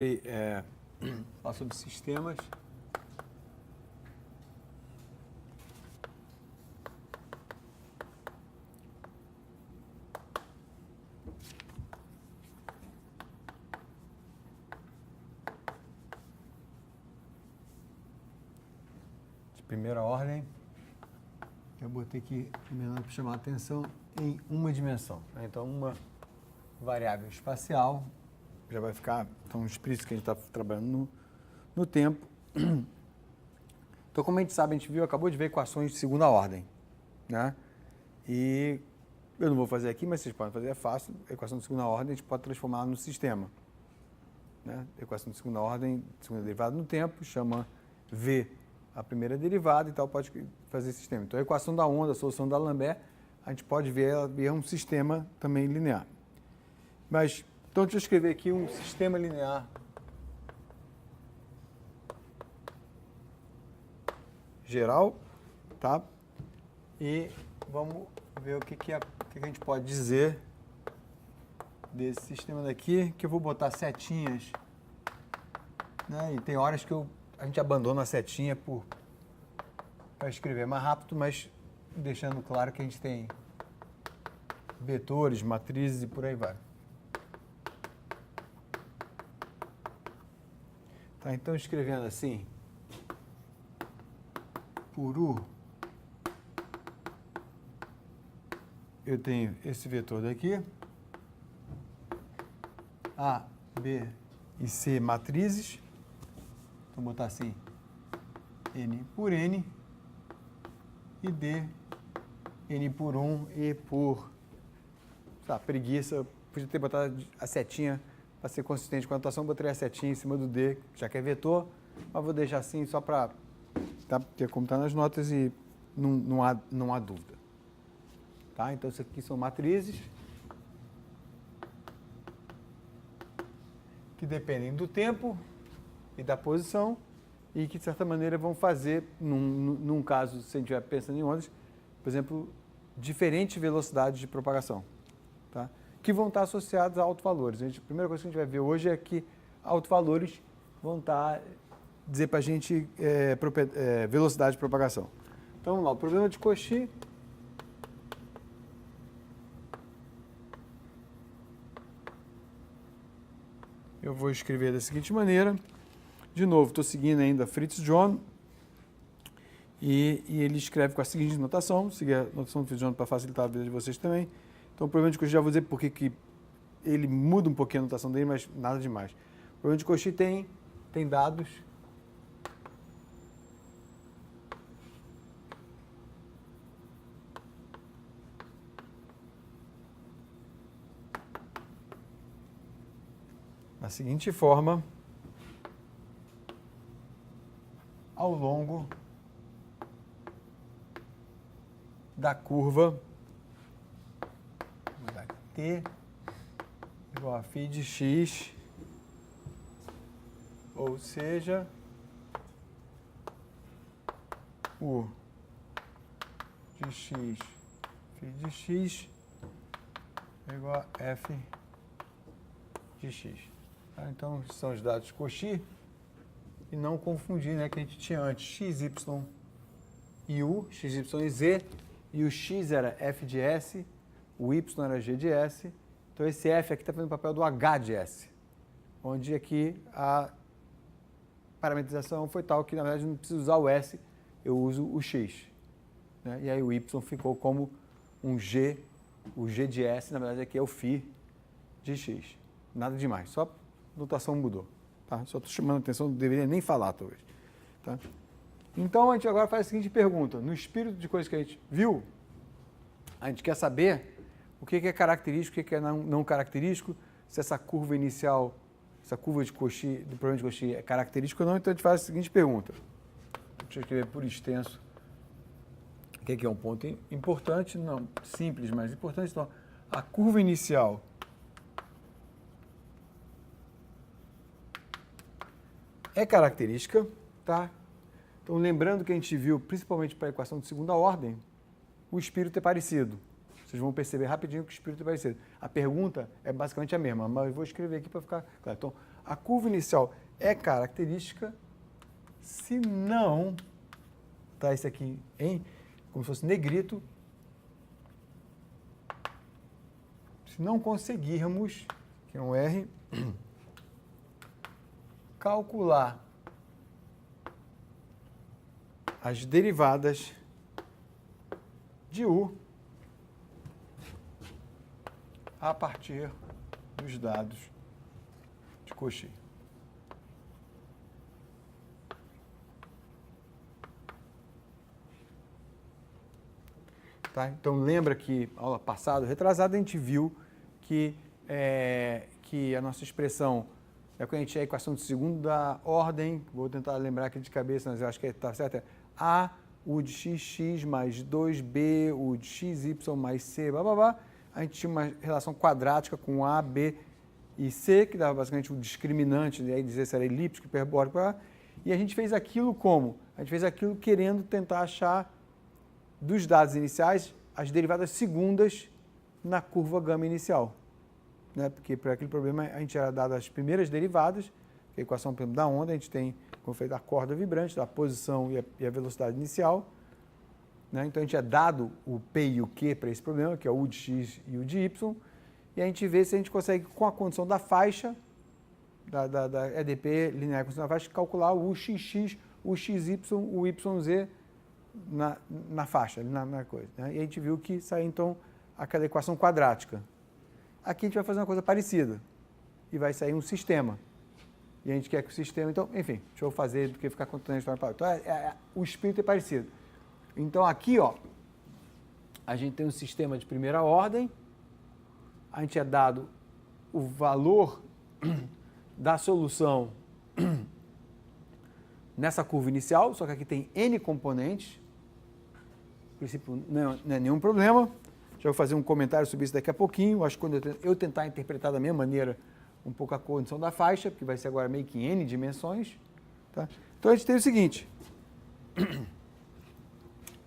Falar sobre sistemas. De primeira ordem. Eu botei aqui primeiro para chamar a atenção em uma dimensão. Então, uma variável espacial já vai ficar, então, explícito que a gente está trabalhando no tempo. Então, como a gente sabe, a gente acabou de ver equações de segunda ordem, né? E eu não vou fazer aqui, mas vocês podem fazer, é fácil. A equação de segunda ordem a gente pode transformar no sistema, né? Equação de segunda ordem, segunda derivada no tempo, chama V a primeira derivada e tal, pode fazer sistema. Então, a equação da onda, a solução da Lambert, a gente pode ver ela é um sistema também linear. Mas, então, deixa eu escrever aqui um sistema linear geral, tá? E vamos ver o que a gente pode dizer desse sistema daqui, que eu vou botar setinhas, né? E tem horas que a gente abandona a setinha para escrever mais rápido, mas deixando claro que a gente tem vetores, matrizes e por aí vai. Tá, então, escrevendo assim, por U, eu tenho esse vetor daqui, A, B e C matrizes. Então, vou botar assim, N por N, e D, N por 1 e por, preguiça. Eu podia ter botado a setinha para ser consistente com a notação, botei a setinha em cima do D, já que é vetor, mas vou deixar assim só para ter como está nas notas e não há dúvida. Tá? Então, isso aqui são matrizes que dependem do tempo e da posição e que, de certa maneira, vão fazer, num caso, se a gente estiver pensando em ondas, por exemplo, diferentes velocidades de propagação, tá? Que vão estar associadas a autovalores. A primeira coisa que a gente vai ver hoje é que autovalores vão dizer para a gente velocidade de propagação. Então, vamos lá, o problema de Cauchy eu vou escrever da seguinte maneira. De novo, estou seguindo ainda Fritz John e ele escreve com a seguinte notação, seguir a notação do Fritz John para facilitar a vida de vocês também. Então, o problema de Cauchy, já vou dizer porque que ele muda um pouquinho a notação dele, mas nada demais. O problema de Cauchy tem dados da seguinte forma ao longo da curva T igual a φ de x, ou seja, U de x, φ de x é igual a f de x. Tá? Então, são os dados de Cauchy, e não confundir, né, que a gente tinha antes x, y e u, x, y e z, e o x era f de s, o y era g de s. Então, esse f aqui está fazendo o papel do h de s, onde aqui a parametrização foi tal que, na verdade, não preciso usar o s, eu uso o x. Né? E aí o y ficou como um g, o g de s, na verdade, aqui é o φ de x. Nada demais, só a notação mudou. Tá? Só estou chamando a atenção, não deveria nem falar, talvez. Tá? Então, a gente agora faz a seguinte pergunta. No espírito de coisas que a gente viu, a gente quer saber o que é característico, o que é não característico, se essa curva inicial, essa curva de Cauchy, do problema de Cauchy é característica ou não. Então, a gente faz a seguinte pergunta. Deixa eu escrever por extenso. O que é um ponto importante? Não, simples, mas importante. Então, a curva inicial é característica, tá? Então, lembrando que a gente viu, principalmente para a equação de segunda ordem, o espírito é parecido. Vocês vão perceber rapidinho que o espírito é parecido. A pergunta é basicamente a mesma, mas eu vou escrever aqui para ficar claro. Então, A curva inicial é característica se não, tá isso aqui em, como se fosse negrito, se não conseguirmos, que é um R, calcular as derivadas de U a partir dos dados de Cauchy. Tá? Então, lembra que, aula passada, retrasada, a gente viu que a nossa expressão, quando a gente tinha a equação de segunda ordem, vou tentar lembrar aqui de cabeça, mas eu acho que está certo, é A, U de x mais 2B, U de xy mais C, blá, blá, blá. A gente tinha uma relação quadrática com A, B e C, que dava basicamente o discriminante, aí dizer se era elíptico, hiperbólico, e a gente fez aquilo como? A gente fez aquilo querendo tentar achar dos dados iniciais as derivadas segundas na curva gama inicial. Né? Porque para aquele problema a gente era dado as primeiras derivadas, que é a equação por exemplo, da onda, a gente tem como feito a corda vibrante, da posição e a velocidade inicial. Né? Então a gente é dado o P e o Q para esse problema, que é o U de x e o de y, e a gente vê se a gente consegue, com a condição da faixa, da EDP linear com a faixa, calcular o UXX, o XY, o YZ na faixa, na coisa. Né? E a gente viu que saiu então aquela equação quadrática. Aqui a gente vai fazer uma coisa parecida e vai sair um sistema. E a gente quer que o sistema, então, enfim, deixa eu fazer do que ficar contando a história. Então, o espírito é parecido. Então, aqui, ó, a gente tem um sistema de primeira ordem, a gente é dado o valor da solução nessa curva inicial, só que aqui tem N componentes, no princípio não é nenhum problema. Já vou fazer um comentário sobre isso daqui a pouquinho. Acho que quando eu tentar interpretar da mesma maneira um pouco a condição da faixa, porque vai ser agora meio que em N dimensões. Tá? Então a gente tem o seguinte.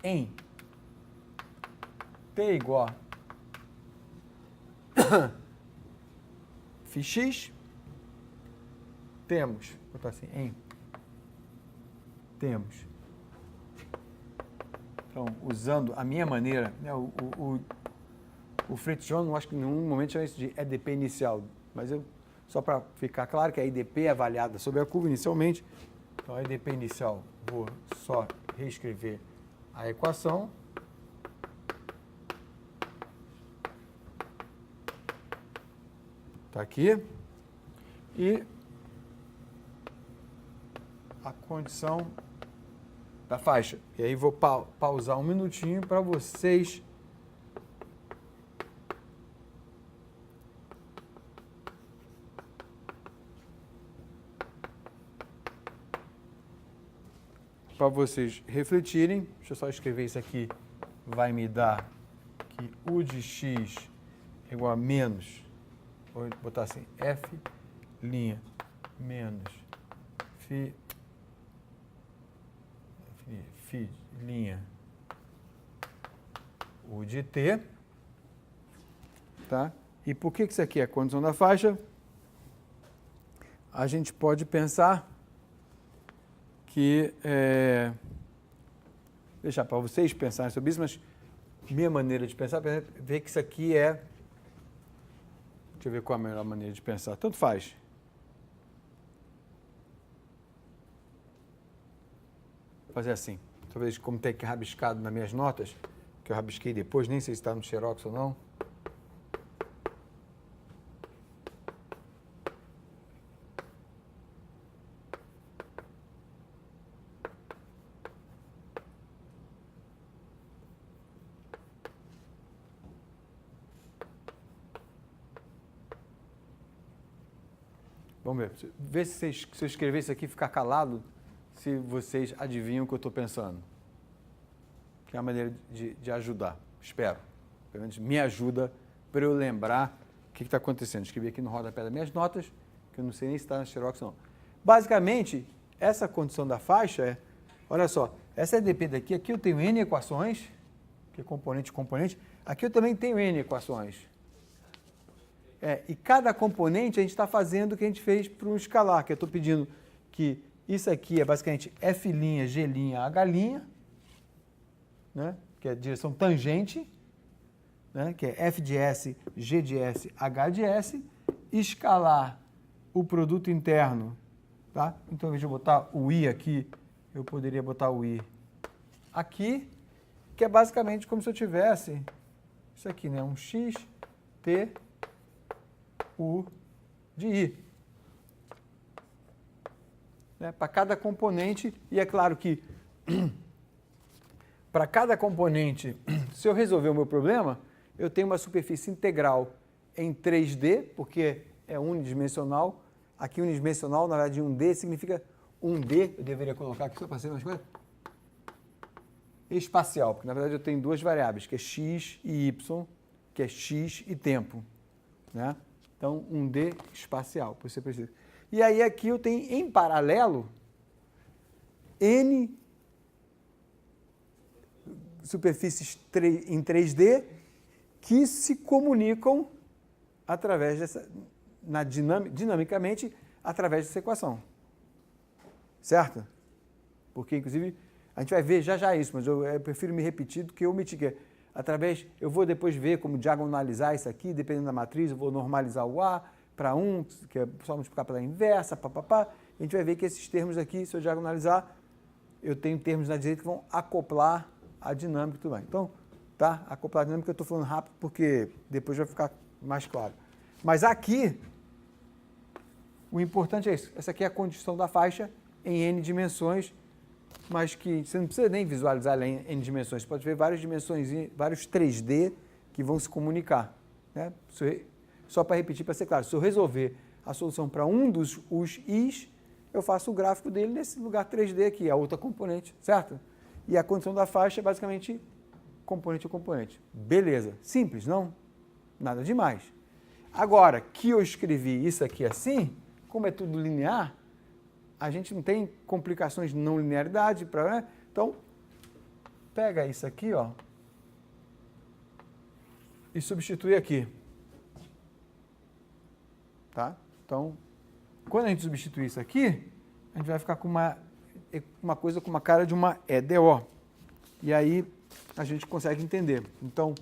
Em T igual a φx, temos, vou botar assim, temos, então, usando a minha maneira, né, o Fritz John, não acho que em nenhum momento chama isso de EDP inicial, mas só para ficar claro que a EDP é avaliada sobre a curva inicialmente, então a EDP inicial, vou só reescrever a equação. Está aqui. E a condição da faixa. E aí vou pausar um minutinho para vocês refletirem. Deixa eu só escrever isso aqui. Vai me dar que U de x é igual a menos, vou botar assim, F' menos Φ' U de T. Tá? E por que isso aqui é a condição da faixa? A gente pode pensar que, deixar para vocês pensarem sobre isso, mas minha maneira de pensar, ver que isso aqui é, deixa eu ver qual é a melhor maneira de pensar, tanto faz. Vou fazer assim, talvez como tem aqui rabiscado nas minhas notas, que eu rabisquei depois, nem sei se está no Xerox ou não. Vamos ver. Vê se eu escrever isso aqui e ficar calado, se vocês adivinham o que eu estou pensando. Que é uma maneira de ajudar. Espero. Pelo menos me ajuda para eu lembrar o que está acontecendo. Escrevi aqui no rodapé das minhas notas, que eu não sei nem se está na Xerox ou não. Basicamente, essa condição da faixa é, olha só, essa EDP daqui, aqui eu tenho N equações, que é componente. Aqui eu também tenho N equações. E cada componente a gente está fazendo o que a gente fez para um escalar, que eu estou pedindo que isso aqui é basicamente F', G', H', né? Que é a direção tangente, né? Que é F de S, G de S, H de S, escalar o produto interno, tá? Então, ao invés de eu botar o I aqui, eu poderia botar o I aqui, que é basicamente como se eu tivesse isso aqui, né? Um X, T, U de I. Né? Para cada componente, e é claro que para cada componente, se eu resolver o meu problema, eu tenho uma superfície integral em 3D, porque é unidimensional. Aqui unidimensional, na verdade, 1D significa 1D, eu deveria colocar aqui só para ser mais coisa, espacial, porque na verdade eu tenho duas variáveis, que é x e y, que é x e tempo. Né? Então, 1D espacial, por você precisa. E aí aqui eu tenho em paralelo N superfícies em 3D que se comunicam através dessa, dinamicamente através dessa equação. Certo? Porque, inclusive, a gente vai ver já isso, mas eu prefiro me repetir do que omitir. Que através, eu vou depois ver como diagonalizar isso aqui, dependendo da matriz, eu vou normalizar o A para 1, que é só multiplicar pela inversa, papapá. A gente vai ver que esses termos aqui, se eu diagonalizar, eu tenho termos na direita que vão acoplar a dinâmica e tudo mais. Então, tá? Acoplar a dinâmica eu estou falando rápido porque depois vai ficar mais claro. Mas aqui, o importante é isso. Essa aqui é a condição da faixa em N dimensões, mas que você não precisa nem visualizar ela em N dimensões. Você pode ver várias dimensões, vários 3D que vão se comunicar. Né? Só para repetir, para ser claro, se eu resolver a solução para um dos I's, eu faço o gráfico dele nesse lugar 3D aqui, a outra componente, certo? E a condição da faixa é basicamente componente a componente. Beleza. Simples, não? Nada demais. Agora, que eu escrevi isso aqui assim, como é tudo linear, a gente não tem complicações de não linearidade. Né? Então, pega isso aqui, ó, e substitui aqui. Tá? Então, quando a gente substituir isso aqui, a gente vai ficar com uma coisa com uma cara de uma EDO. E aí a gente consegue entender. Então,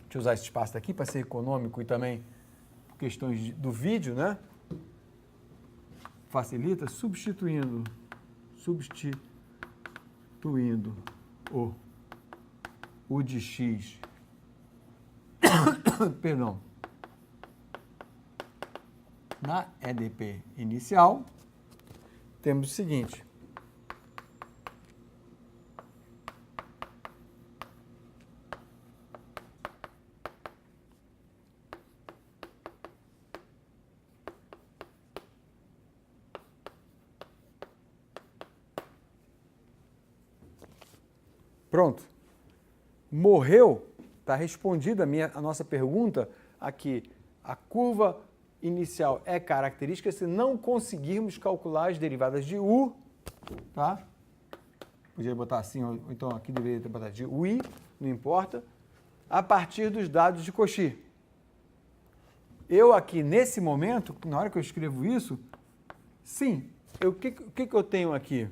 deixa eu usar esse espaço aqui para ser econômico e também por questões do vídeo, né? Facilita substituindo o de x, perdão, na EDP inicial, temos o seguinte. Pronto. Morreu, está respondida a nossa pergunta aqui. A curva inicial é característica se não conseguirmos calcular as derivadas de U, tá? Podia botar assim, ou então aqui deveria ter botado de UI, não importa, a partir dos dados de Cauchy. Eu aqui, nesse momento, na hora que eu escrevo isso, sim, o que eu tenho aqui?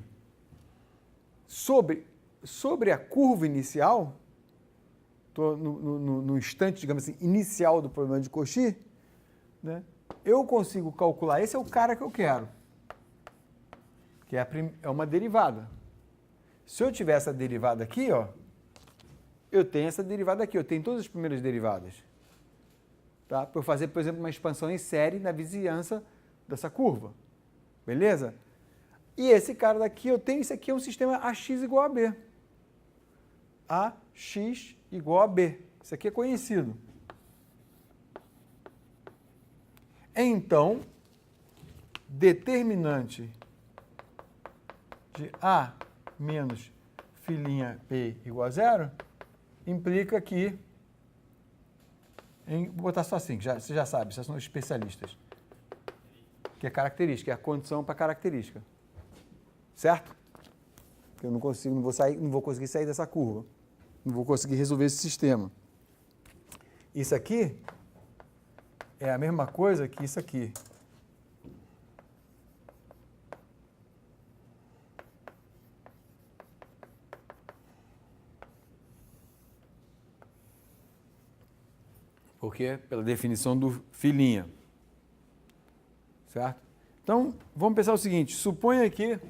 Sobre a curva inicial, estou no instante, digamos assim, inicial do problema de Cauchy, né? Eu consigo calcular, esse é o cara que eu quero, que é uma derivada. Se eu tiver essa derivada aqui, ó, eu tenho essa derivada aqui, eu tenho todas as primeiras derivadas. Tá? Para eu fazer, por exemplo, uma expansão em série na vizinhança dessa curva. Beleza? E esse cara daqui, eu tenho, isso aqui é um sistema AX igual a B. AX igual a B. Isso aqui é conhecido. Então, determinante de A menos filinha P igual a zero implica que, vou botar só assim, você já sabe, vocês são especialistas, que é característica, é a condição para característica. Certo? Eu não vou conseguir sair dessa curva. Não vou conseguir resolver esse sistema. Isso aqui é a mesma coisa que isso aqui. Porque pela definição do filinha. Certo? Então, vamos pensar o seguinte, suponha que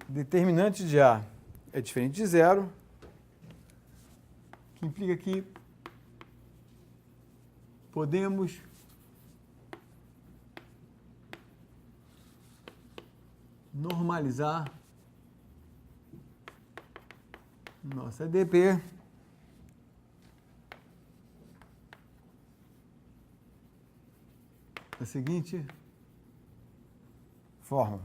determinante de A é diferente de zero, que implica que podemos normalizar nossa EDP da seguinte forma.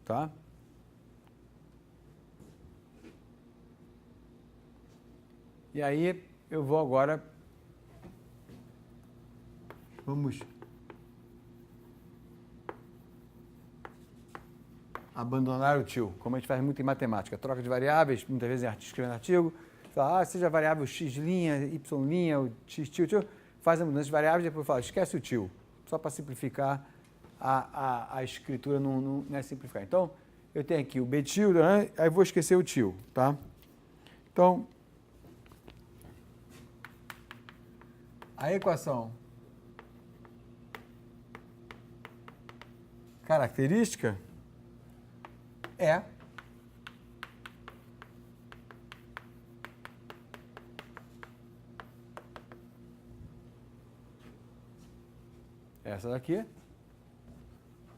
Tá? E aí eu vou agora, vamos abandonar o tio, como a gente faz muito em matemática, troca de variáveis, muitas vezes escrevendo artigo, fala, seja a variável x', y', o x tio, faz a mudança de variáveis e depois fala, esquece o tio, só para simplificar a escritura não é simplificar. Então, eu tenho aqui o b tio, né? Aí vou esquecer o tio, tá? Então, a equação característica é essa daqui,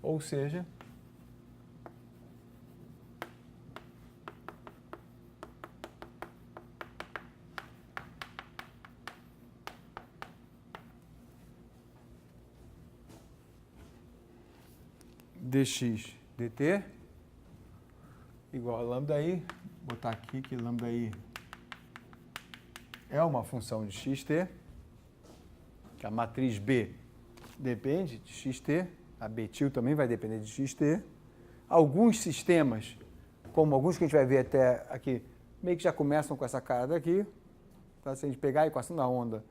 ou seja, dx dt igual a lambda i, vou botar aqui que lambda i é uma função de xt, que a matriz B depende de xt, a B-til também vai depender de xt. Alguns sistemas, como alguns que a gente vai ver até aqui, meio que já começam com essa cara daqui. Tá? Se a gente pegar a equação da onda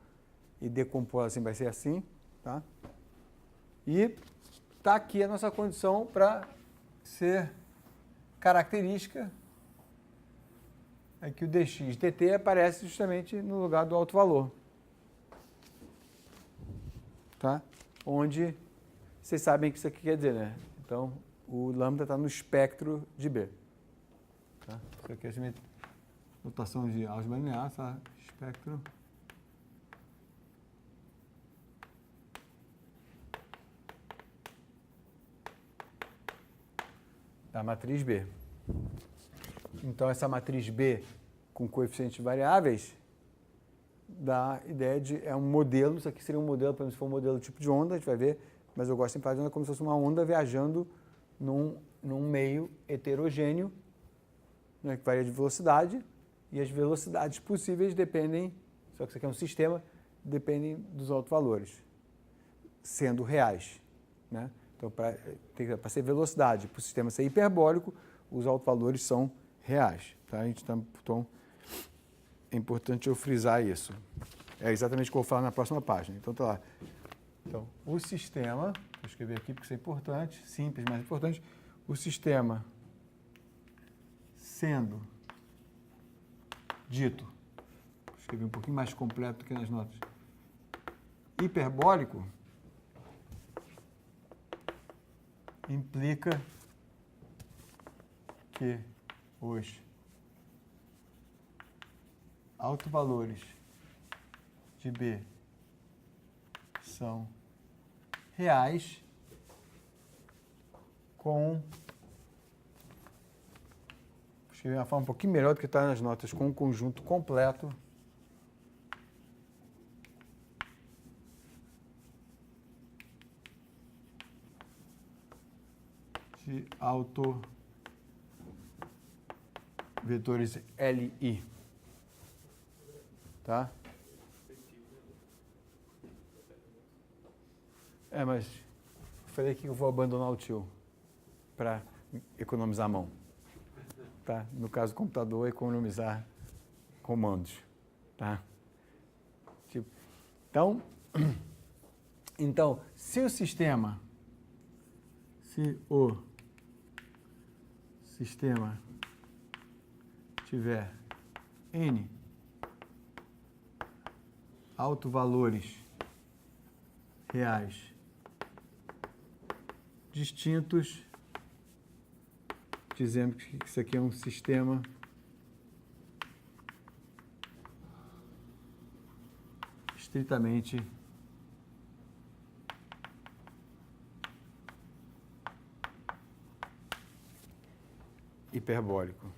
e decompor assim, vai ser assim. Tá? E está aqui a nossa condição para ser característica. É que o dx dt aparece justamente no lugar do alto valor. Tá? Onde vocês sabem o que isso aqui quer dizer, né? Então, o lambda está no espectro de B. Tá? Isso aqui é a notação de álgebra linear, tá? Espectro da matriz B. Então, essa matriz B com coeficientes variáveis dá ideia de, é um modelo, isso aqui seria um modelo, se for um modelo tipo de onda, a gente vai ver, mas eu gosto de fazer onda como se fosse uma onda viajando num meio heterogêneo, né, que varia de velocidade, e as velocidades possíveis dependem, só que isso aqui é um sistema, dependem dos autovalores, sendo reais. Né? Então, para ser velocidade, para o sistema ser hiperbólico, os autovalores são reais. Tá? A gente então, é importante eu frisar isso. É exatamente o que eu vou falar na próxima página. Então, tá lá. Então, o sistema, vou escrever aqui porque isso é importante, simples, mas importante, o sistema sendo dito, vou escrever um pouquinho mais completo do que nas notas, hiperbólico, implica que os autovalores de B são reais com, vou escrever uma forma um pouquinho melhor do que está nas notas, com um conjunto completo de autovetores LI. Tá? Mas eu falei que eu vou abandonar o tio para economizar a mão. Tá? No caso do computador, economizar comandos. Tá? Então, se o sistema tiver N autovalores reais distintos, dizendo que isso aqui é um sistema estritamente hiperbólico.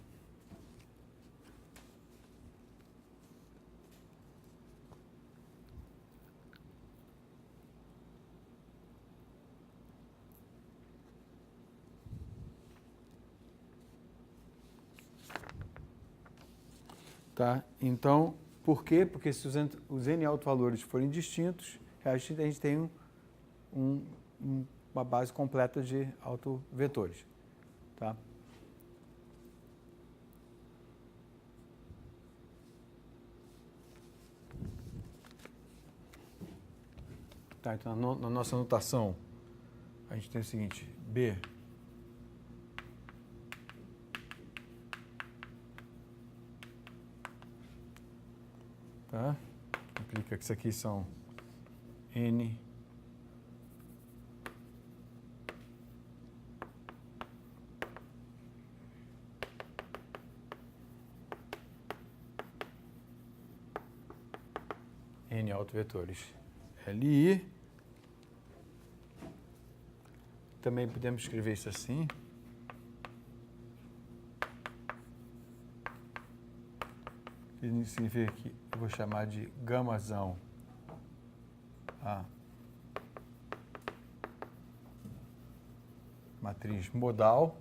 Tá? Então, por quê? Porque se os N autovalores forem distintos, a gente tem uma base completa de autovetores. Tá? Tá, então, na nossa notação, a gente tem o seguinte, B tá? Implica que isso aqui são N autovetores LI. Também podemos escrever isso assim. Isso significa que eu vou chamar de gamazão a matriz modal.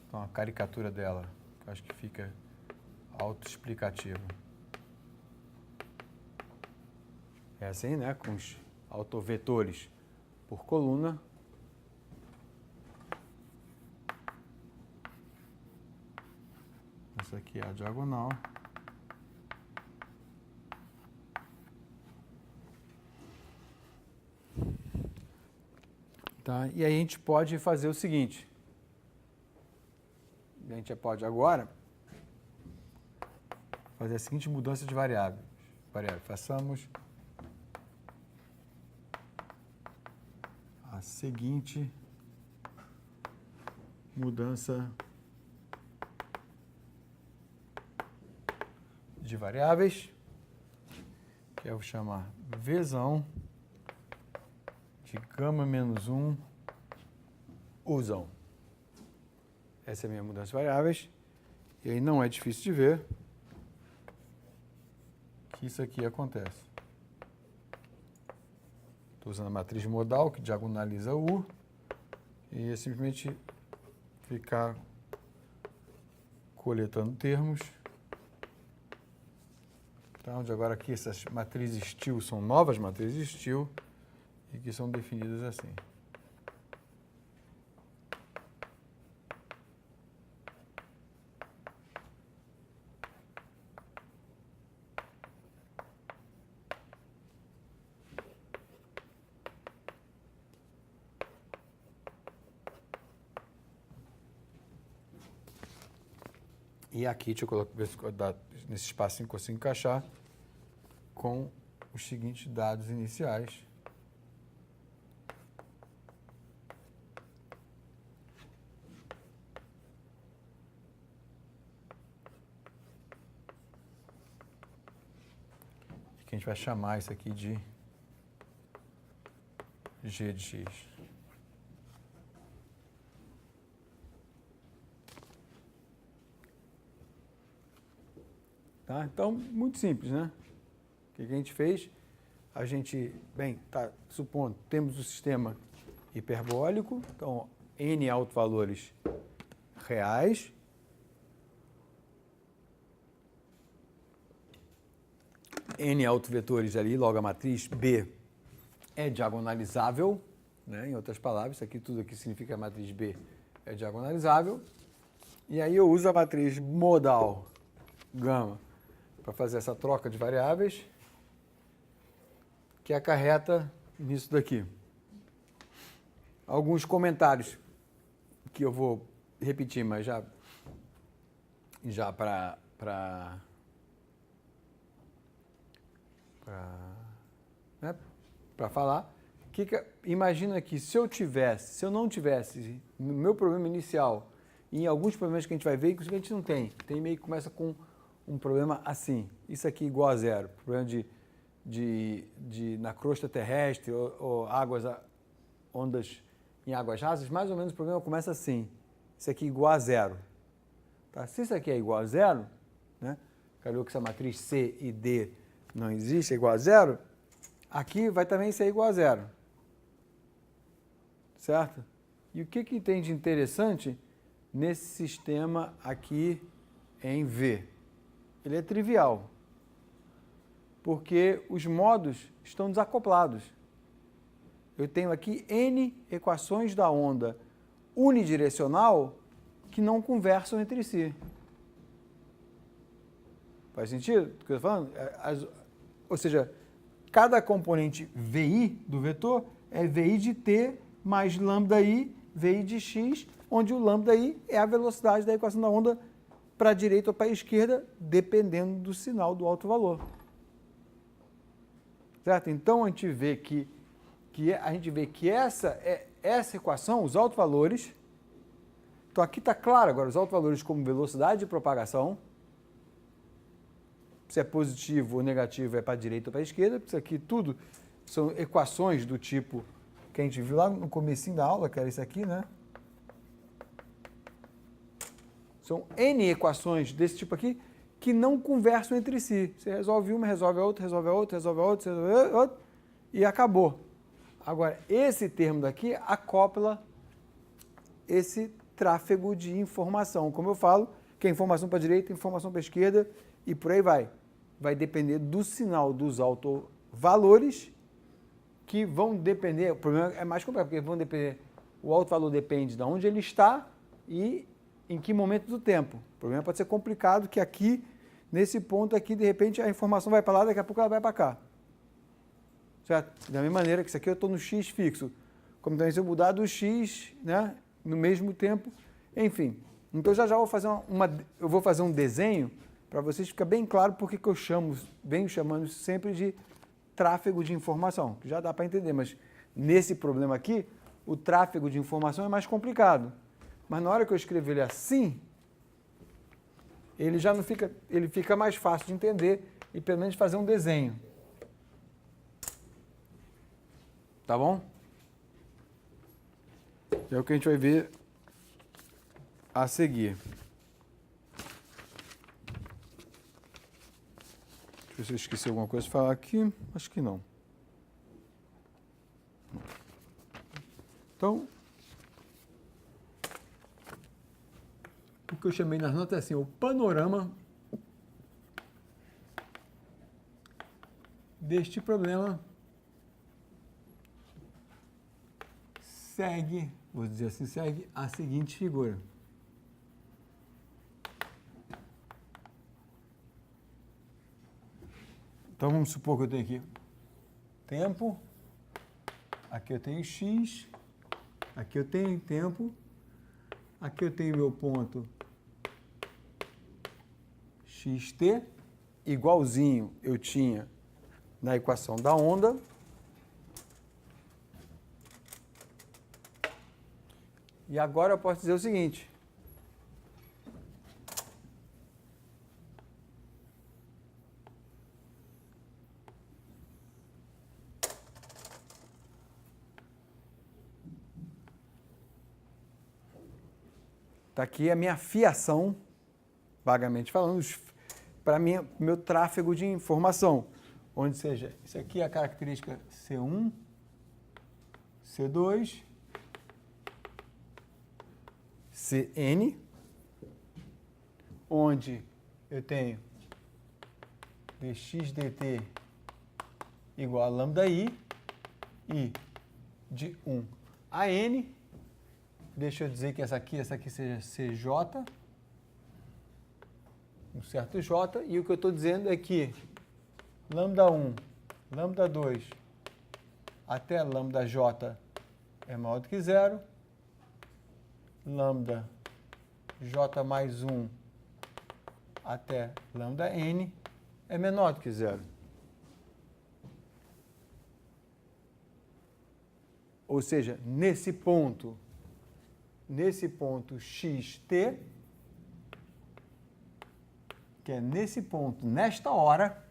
Então, a caricatura dela, eu acho que fica autoexplicativo. É assim, né? Com os autovetores por coluna. Essa aqui é a diagonal. Tá? E aí a gente pode fazer o seguinte. A gente já pode agora fazer a seguinte mudança de variável. Façamos a seguinte mudança de variáveis, que eu vou chamar Vzão de gama menos 1 Uzão. Essa é a minha mudança de variáveis. E aí não é difícil de ver que isso aqui acontece. Estou usando a matriz modal, que diagonaliza o U, e é simplesmente ficar coletando termos. Tá? Onde agora aqui essas matrizes STIL são novas matrizes STIL e que são definidas assim. E aqui, deixa eu colocar, ver se nesse espacinho consigo encaixar com os seguintes dados iniciais. E que a gente vai chamar isso aqui de G de X. Tá? Então, muito simples, né? O que a gente fez? A gente, supondo, temos o sistema hiperbólico, então, n autovalores reais. N autovetores ali, logo a matriz B é diagonalizável, né? Em outras palavras, isso aqui tudo aqui significa que a matriz B é diagonalizável. E aí eu uso a matriz modal gama para fazer essa troca de variáveis, que acarreta nisso daqui. Alguns comentários que eu vou repetir, mas já para falar. Imagina que se eu não tivesse, no meu problema inicial, e em alguns problemas que a gente vai ver, inclusive a gente não tem. Tem meio que começa com um problema assim. Isso aqui igual a zero. Problema na crosta terrestre ou ondas em águas rasas, mais ou menos o problema começa assim. Isso aqui igual a zero. Tá? Se isso aqui é igual a zero, né? Calhou que essa matriz C e D não existe, é igual a zero, aqui vai também ser igual a zero. Certo? E o que tem de interessante nesse sistema aqui em V? Ele é trivial, porque os modos estão desacoplados. Eu tenho aqui N equações da onda unidirecional que não conversam entre si. Faz sentido o que eu estou falando? Ou seja, cada componente VI do vetor é VI de t mais lambda-i, VI de x, onde o lambda-i é a velocidade da equação da onda para a direita ou para a esquerda, dependendo do sinal do alto valor. Certo? Então, a gente vê que essa equação, os autovalores, então aqui está claro agora, os autovalores como velocidade de propagação, se é positivo ou negativo é para a direita ou para a esquerda, isso aqui tudo são equações do tipo que a gente viu lá no comecinho da aula, que era isso aqui, né? São N equações desse tipo aqui que não conversam entre si. Você resolve uma, resolve a outra, resolve a outra, resolve a outra, resolve a outra, e acabou. Agora, esse termo daqui acopla esse tráfego de informação. Como eu falo, que é informação para a direita, informação para a esquerda, e por aí vai. Vai depender do sinal dos autovalores, que vão depender, o problema é mais complexo, porque vão depender, o autovalor depende de onde ele está e em que momento do tempo. O problema pode ser complicado, que aqui, nesse ponto aqui, de repente, a informação vai para lá, daqui a pouco ela vai para cá. Certo? Da mesma maneira que isso aqui eu estou no x fixo. Como também se eu mudar do x, né, no mesmo tempo, enfim. Então já vou fazer eu vou fazer um desenho para vocês ficar bem claro porque que eu venho chamando isso sempre de tráfego de informação, que já dá para entender, mas nesse problema aqui, o tráfego de informação é mais complicado. Mas na hora que eu escrever ele assim, ele já não fica, ele fica mais fácil de entender e pelo menos fazer um desenho. Tá bom? É o que a gente vai ver a seguir. Deixa eu ver se eu esqueci alguma coisa de falar aqui. Acho que não. Então, o que eu chamei nas notas é assim, o panorama deste problema segue, vou dizer assim, segue a seguinte figura. Então, vamos supor que eu tenho aqui tempo, aqui eu tenho x, aqui eu tenho tempo, aqui eu tenho meu ponto xt, igualzinho eu tinha na equação da onda. E agora eu posso dizer o seguinte. Está aqui a minha fiação, vagamente falando, para meu tráfego de informação, onde seja, isso aqui é a característica C1, C2, Cn, onde eu tenho dx dt igual a lambda i de 1 a n. Deixa eu dizer que essa aqui seja Cj, um certo J, e o que eu estou dizendo é que lambda 1, lambda 2 até lambda J é maior do que zero, lambda J mais 1 até lambda n é menor do que zero. Ou seja, nesse ponto xt, que é nesse ponto, nesta hora,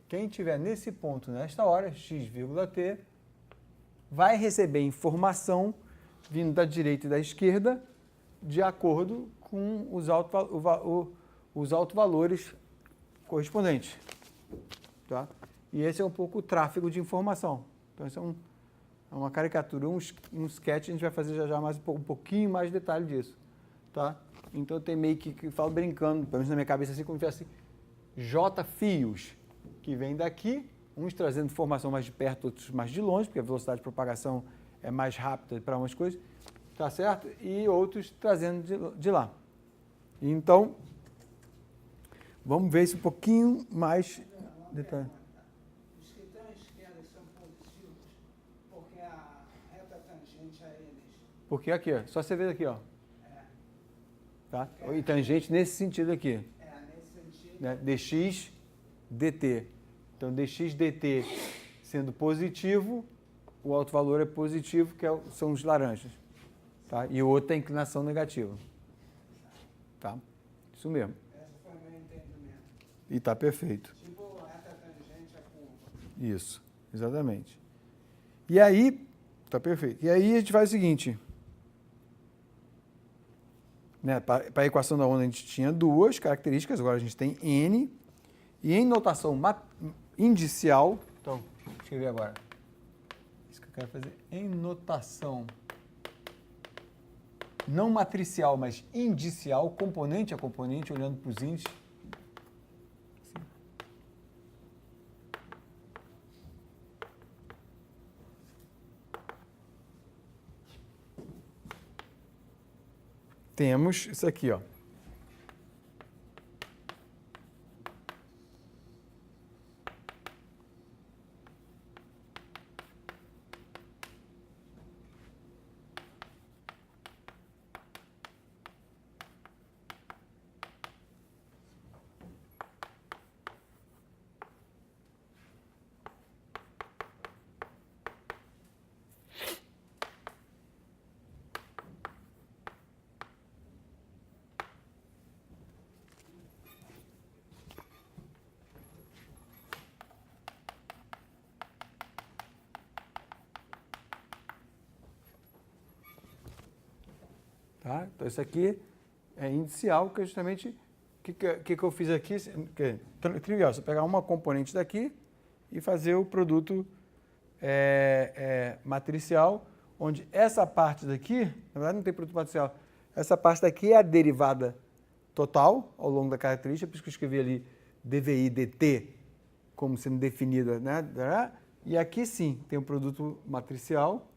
quem estiver nesse ponto, nesta hora, x,t, vai receber informação vindo da direita e da esquerda de acordo com os autovalores correspondentes. Tá? E esse é um pouco o tráfego de informação. Então, isso é uma caricatura, um sketch, a gente vai fazer já mais um pouquinho mais de detalhe disso. Tá? Então, tem meio que falo brincando, pelo menos na minha cabeça, assim, como se tivesse J fios, que vem daqui, uns trazendo informação mais de perto, outros mais de longe, porque a velocidade de propagação é mais rápida para umas coisas, tá certo? E outros trazendo de lá. Então, vamos ver isso um pouquinho mais detalhe. Os que estão à esquerda são positivos porque a reta tangente a eles. Porque aqui, ó, só você ver aqui, ó. Tá? E tangente nesse sentido aqui. Nesse sentido. Né? dx dt. Então, dx dt sendo positivo, o autovalor é positivo, que são os laranjas. Tá? E o outro é a inclinação negativa. Tá? Isso mesmo. Esse foi o meu entendimento. E está perfeito. Tipo, reta tangente a curva. Isso, exatamente. E aí, está perfeito. E aí a gente faz o seguinte. Né? Para a equação da onda a gente tinha duas características, agora a gente tem n. E em notação indicial, então, deixa eu escrever agora. Isso que eu quero fazer. Em notação não matricial, mas indicial, componente a componente, olhando para os índices. Assim. Temos isso aqui, ó. Tá? Então, isso aqui é indicial, que é justamente o que eu fiz aqui. Trivial, você pegar uma componente daqui e fazer o produto matricial, onde essa parte daqui, na verdade não tem produto matricial, essa parte daqui é a derivada total ao longo da característica, por isso que eu escrevi ali dvi dt como sendo definida, né? E aqui sim tem o produto matricial,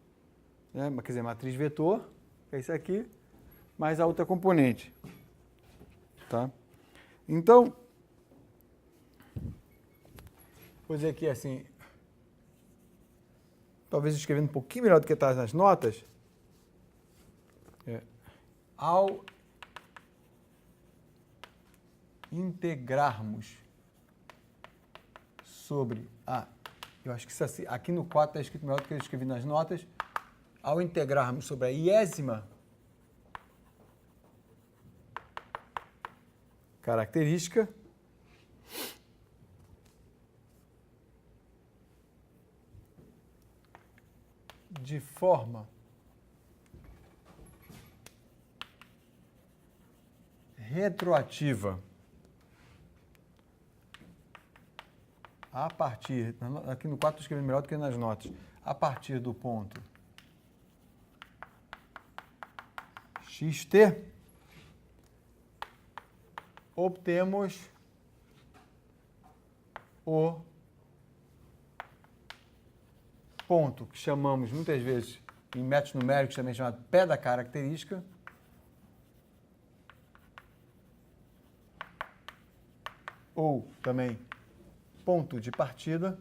né? Quer dizer, matriz vetor, que é isso aqui, mais a outra componente. Tá? Então, vou dizer aqui assim, talvez escrevendo um pouquinho melhor do que está nas notas, ao integrarmos sobre eu acho que isso assim, aqui no 4 está escrito melhor do que eu escrevi nas notas, ao integrarmos sobre a iésima característica de forma retroativa a partir, aqui no 4 estou escrevendo melhor do que nas notas, a partir do ponto xt, obtemos o ponto que chamamos muitas vezes em métodos numéricos também chamado pé da característica, ou também ponto de partida.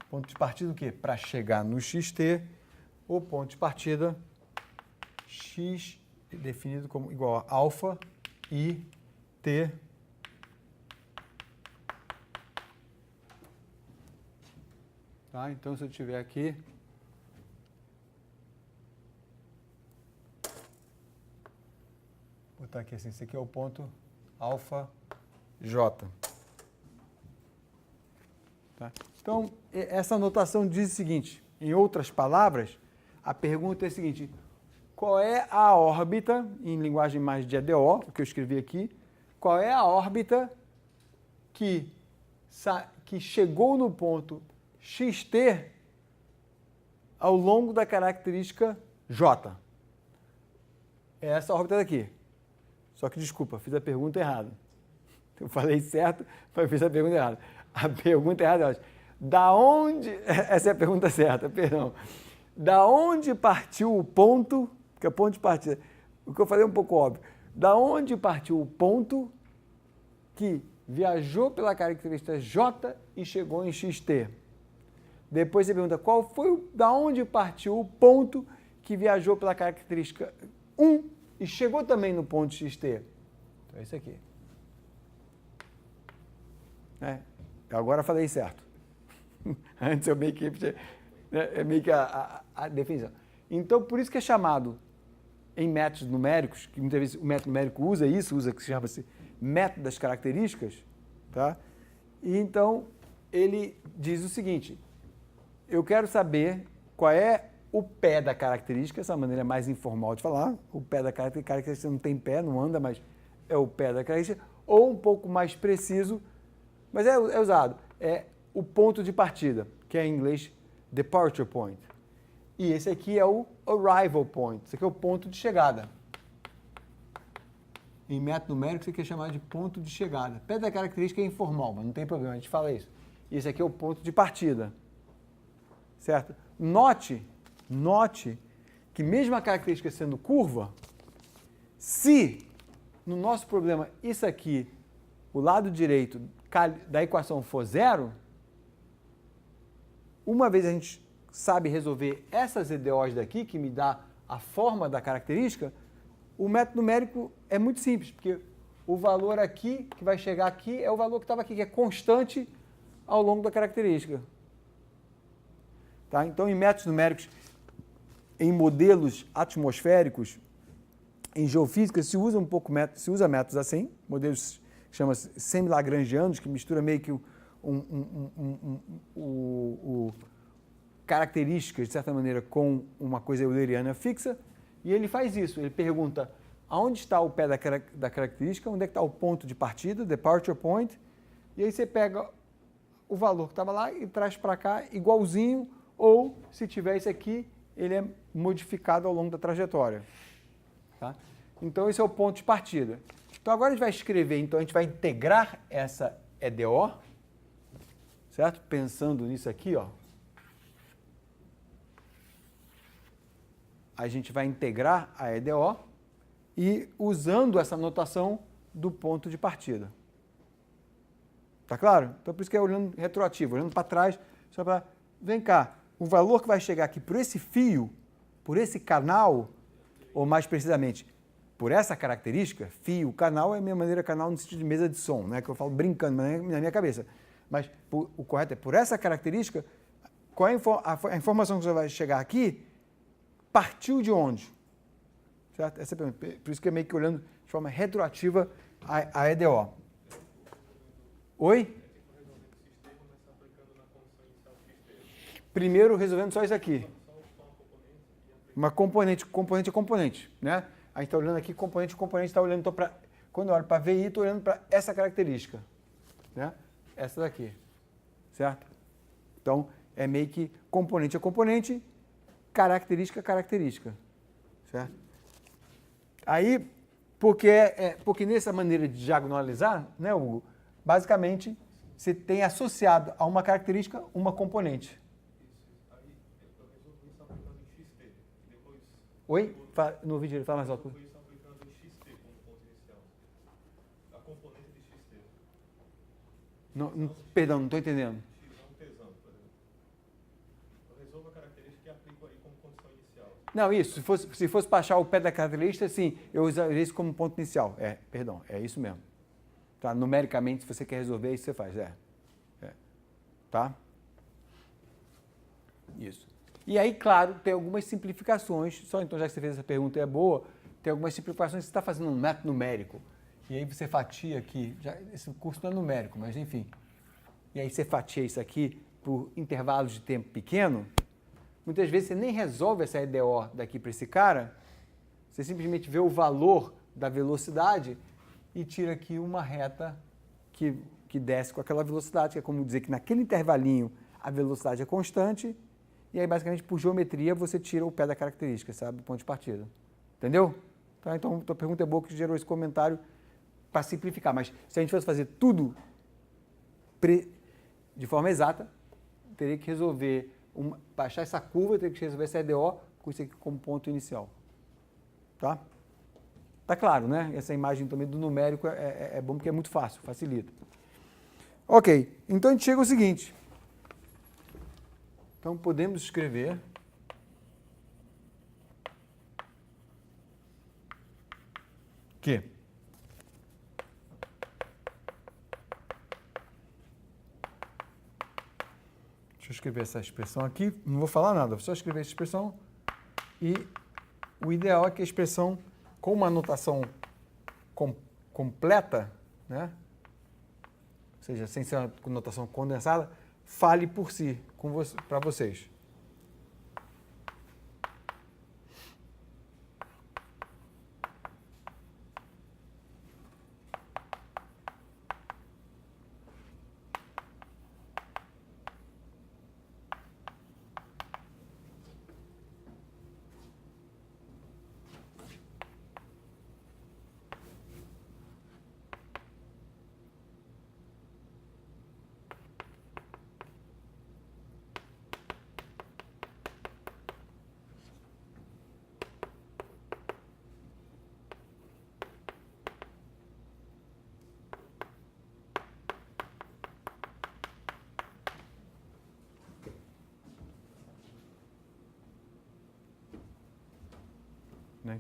Ponto de partida o quê? Para chegar no xt, o ponto de partida x definido como igual a alfa i t tá? Então, se eu tiver aqui vou botar aqui assim, esse aqui é o ponto alfa j. Tá? Então, essa notação diz o seguinte, em outras palavras, a pergunta é a seguinte: qual é a órbita, em linguagem mais de EDO, o que eu escrevi aqui, qual é a órbita que chegou no ponto xt ao longo da característica j? É essa órbita daqui. Só que, desculpa, fiz a pergunta errada. Eu falei certo, mas fiz a pergunta errada. A pergunta errada é: da onde... Essa é a pergunta certa, perdão. Da onde partiu o ponto... Porque é ponto de partida. O que eu falei é um pouco óbvio. Da onde partiu o ponto que viajou pela característica J e chegou em XT? Depois você pergunta da onde partiu o ponto que viajou pela característica 1 e chegou também no ponto XT? Então é isso aqui. Agora falei certo. Antes eu meio que... É meio que a definição. Então, por isso que é chamado, em métodos numéricos, que muitas vezes o método numérico usa que chama-se método das características, tá? E então, ele diz o seguinte: eu quero saber qual é o pé da característica, essa maneira mais informal de falar, o pé da característica não tem pé, não anda, mas é o pé da característica, ou um pouco mais preciso, mas é usado, é o ponto de partida, que é em inglês departure point. E esse aqui é o arrival point, esse aqui é o ponto de chegada. Em método numérico, isso aqui é chamado de ponto de chegada. Pé da característica é informal, mas não tem problema, a gente fala isso. E esse aqui é o ponto de partida. Certo? Note que mesmo a característica sendo curva, se no nosso problema isso aqui, o lado direito da equação for zero, uma vez a gente sabe resolver essas EDOs daqui, que me dá a forma da característica, o método numérico é muito simples, porque o valor aqui, que vai chegar aqui, é o valor que estava aqui, que é constante ao longo da característica. Tá? Então, em métodos numéricos, em modelos atmosféricos, em geofísica, se usa métodos assim, modelos que chama-se semi-lagrangianos, que mistura meio que características, de certa maneira, com uma coisa euleriana fixa, e ele faz isso, ele pergunta aonde está o pé da característica, onde é que está o ponto de partida, departure point, e aí você pega o valor que estava lá e traz para cá igualzinho, ou, se tiver esse aqui, ele é modificado ao longo da trajetória. Tá? Então, esse é o ponto de partida. Então, agora a gente vai escrever, então a gente vai integrar essa EDO, certo? Pensando nisso aqui, ó. A gente vai integrar a EDO e usando essa notação do ponto de partida. Tá claro? Então, por isso que é olhando retroativo, olhando para trás, só para... Vem cá, o valor que vai chegar aqui por esse fio, por esse canal, ou mais precisamente, por essa característica, fio, canal é a minha maneira, canal no sentido de mesa de som, né? Que eu falo brincando na minha cabeça. Mas o correto é por essa característica, qual é a informação que você vai chegar aqui, partiu de onde? Certo? Essa é a pergunta. Por isso que é meio que olhando de forma retroativa a EDO. Oi? Primeiro resolvendo só isso aqui. Uma componente é componente, né? A gente está olhando aqui componente, está olhando, então, quando eu olho para VI, estou olhando para essa característica, né? Essa daqui. certo? Então, é meio que componente a componente, característica a característica, certo? Aí, porque nessa maneira de diagonalizar, né, Hugo, basicamente, você tem associado a uma característica uma componente. Isso. Aí eu resolvi isso aplicando em XT. Depois. Oi? No vídeo ele fala mais alto. Eu resolvi isso aplicando em XT como ponto inicial. A componente de XT. Perdão, não estou entendendo. X é um tesão, por exemplo. Eu resolvo a característica e aplico aí como condição inicial. Não, isso. Se fosse para achar o pé da característica, sim, eu usaria isso como ponto inicial. Perdão, é isso mesmo. Tá? Numericamente, se você quer resolver, isso você faz. Tá? Isso. E aí, claro, tem algumas simplificações. Só então, já que você fez essa pergunta e é boa, tem algumas simplificações. Você está fazendo um método numérico. E aí você fatia aqui. Esse curso não é numérico, mas enfim. E aí você fatia isso aqui por intervalos de tempo pequeno. Muitas vezes você nem resolve essa EDO daqui para esse cara. Você simplesmente vê o valor da velocidade e tira aqui uma reta que desce com aquela velocidade, que é como dizer que naquele intervalinho a velocidade é constante, e aí basicamente por geometria você tira o pé da característica, sabe, do ponto de partida. Entendeu? Tá? Então, a pergunta é boa que gerou esse comentário para simplificar, mas se a gente fosse fazer tudo de forma exata, teria que resolver, baixar essa curva, teria que resolver essa EDO com isso aqui como ponto inicial. Tá? Tá claro, né? Essa imagem também do numérico é bom porque é muito fácil, facilita. Ok, então a gente chega ao seguinte. Então podemos escrever que deixa eu escrever essa expressão aqui, não vou falar nada, vou só escrever essa expressão e o ideal é que a expressão com uma notação completa, né? Ou seja, sem ser uma notação condensada, fale por si, para vocês.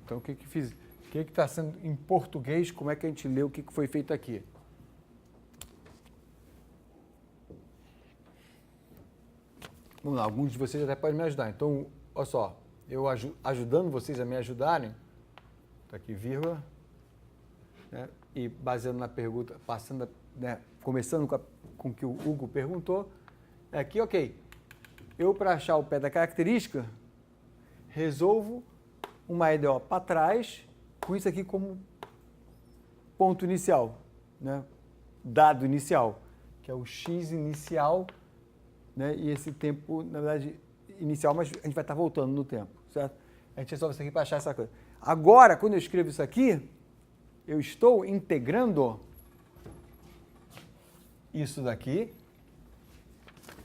Então, o que fiz? O que está sendo em português? Como é que a gente lê o que foi feito aqui? Vamos lá, alguns de vocês até podem me ajudar. Então, olha só, eu ajudando vocês a me ajudarem, está aqui vírgula, né, e baseando na pergunta, passando, né, começando com o que o Hugo perguntou, é aqui, ok, eu para achar o pé da característica, resolvo uma EDO para trás, com isso aqui como ponto inicial, né? Dado inicial, que é o x inicial, né? E esse tempo, na verdade, inicial, mas a gente vai estar voltando no tempo, certo? A gente resolve isso aqui para achar essa coisa. Agora, quando eu escrevo isso aqui, eu estou integrando isso daqui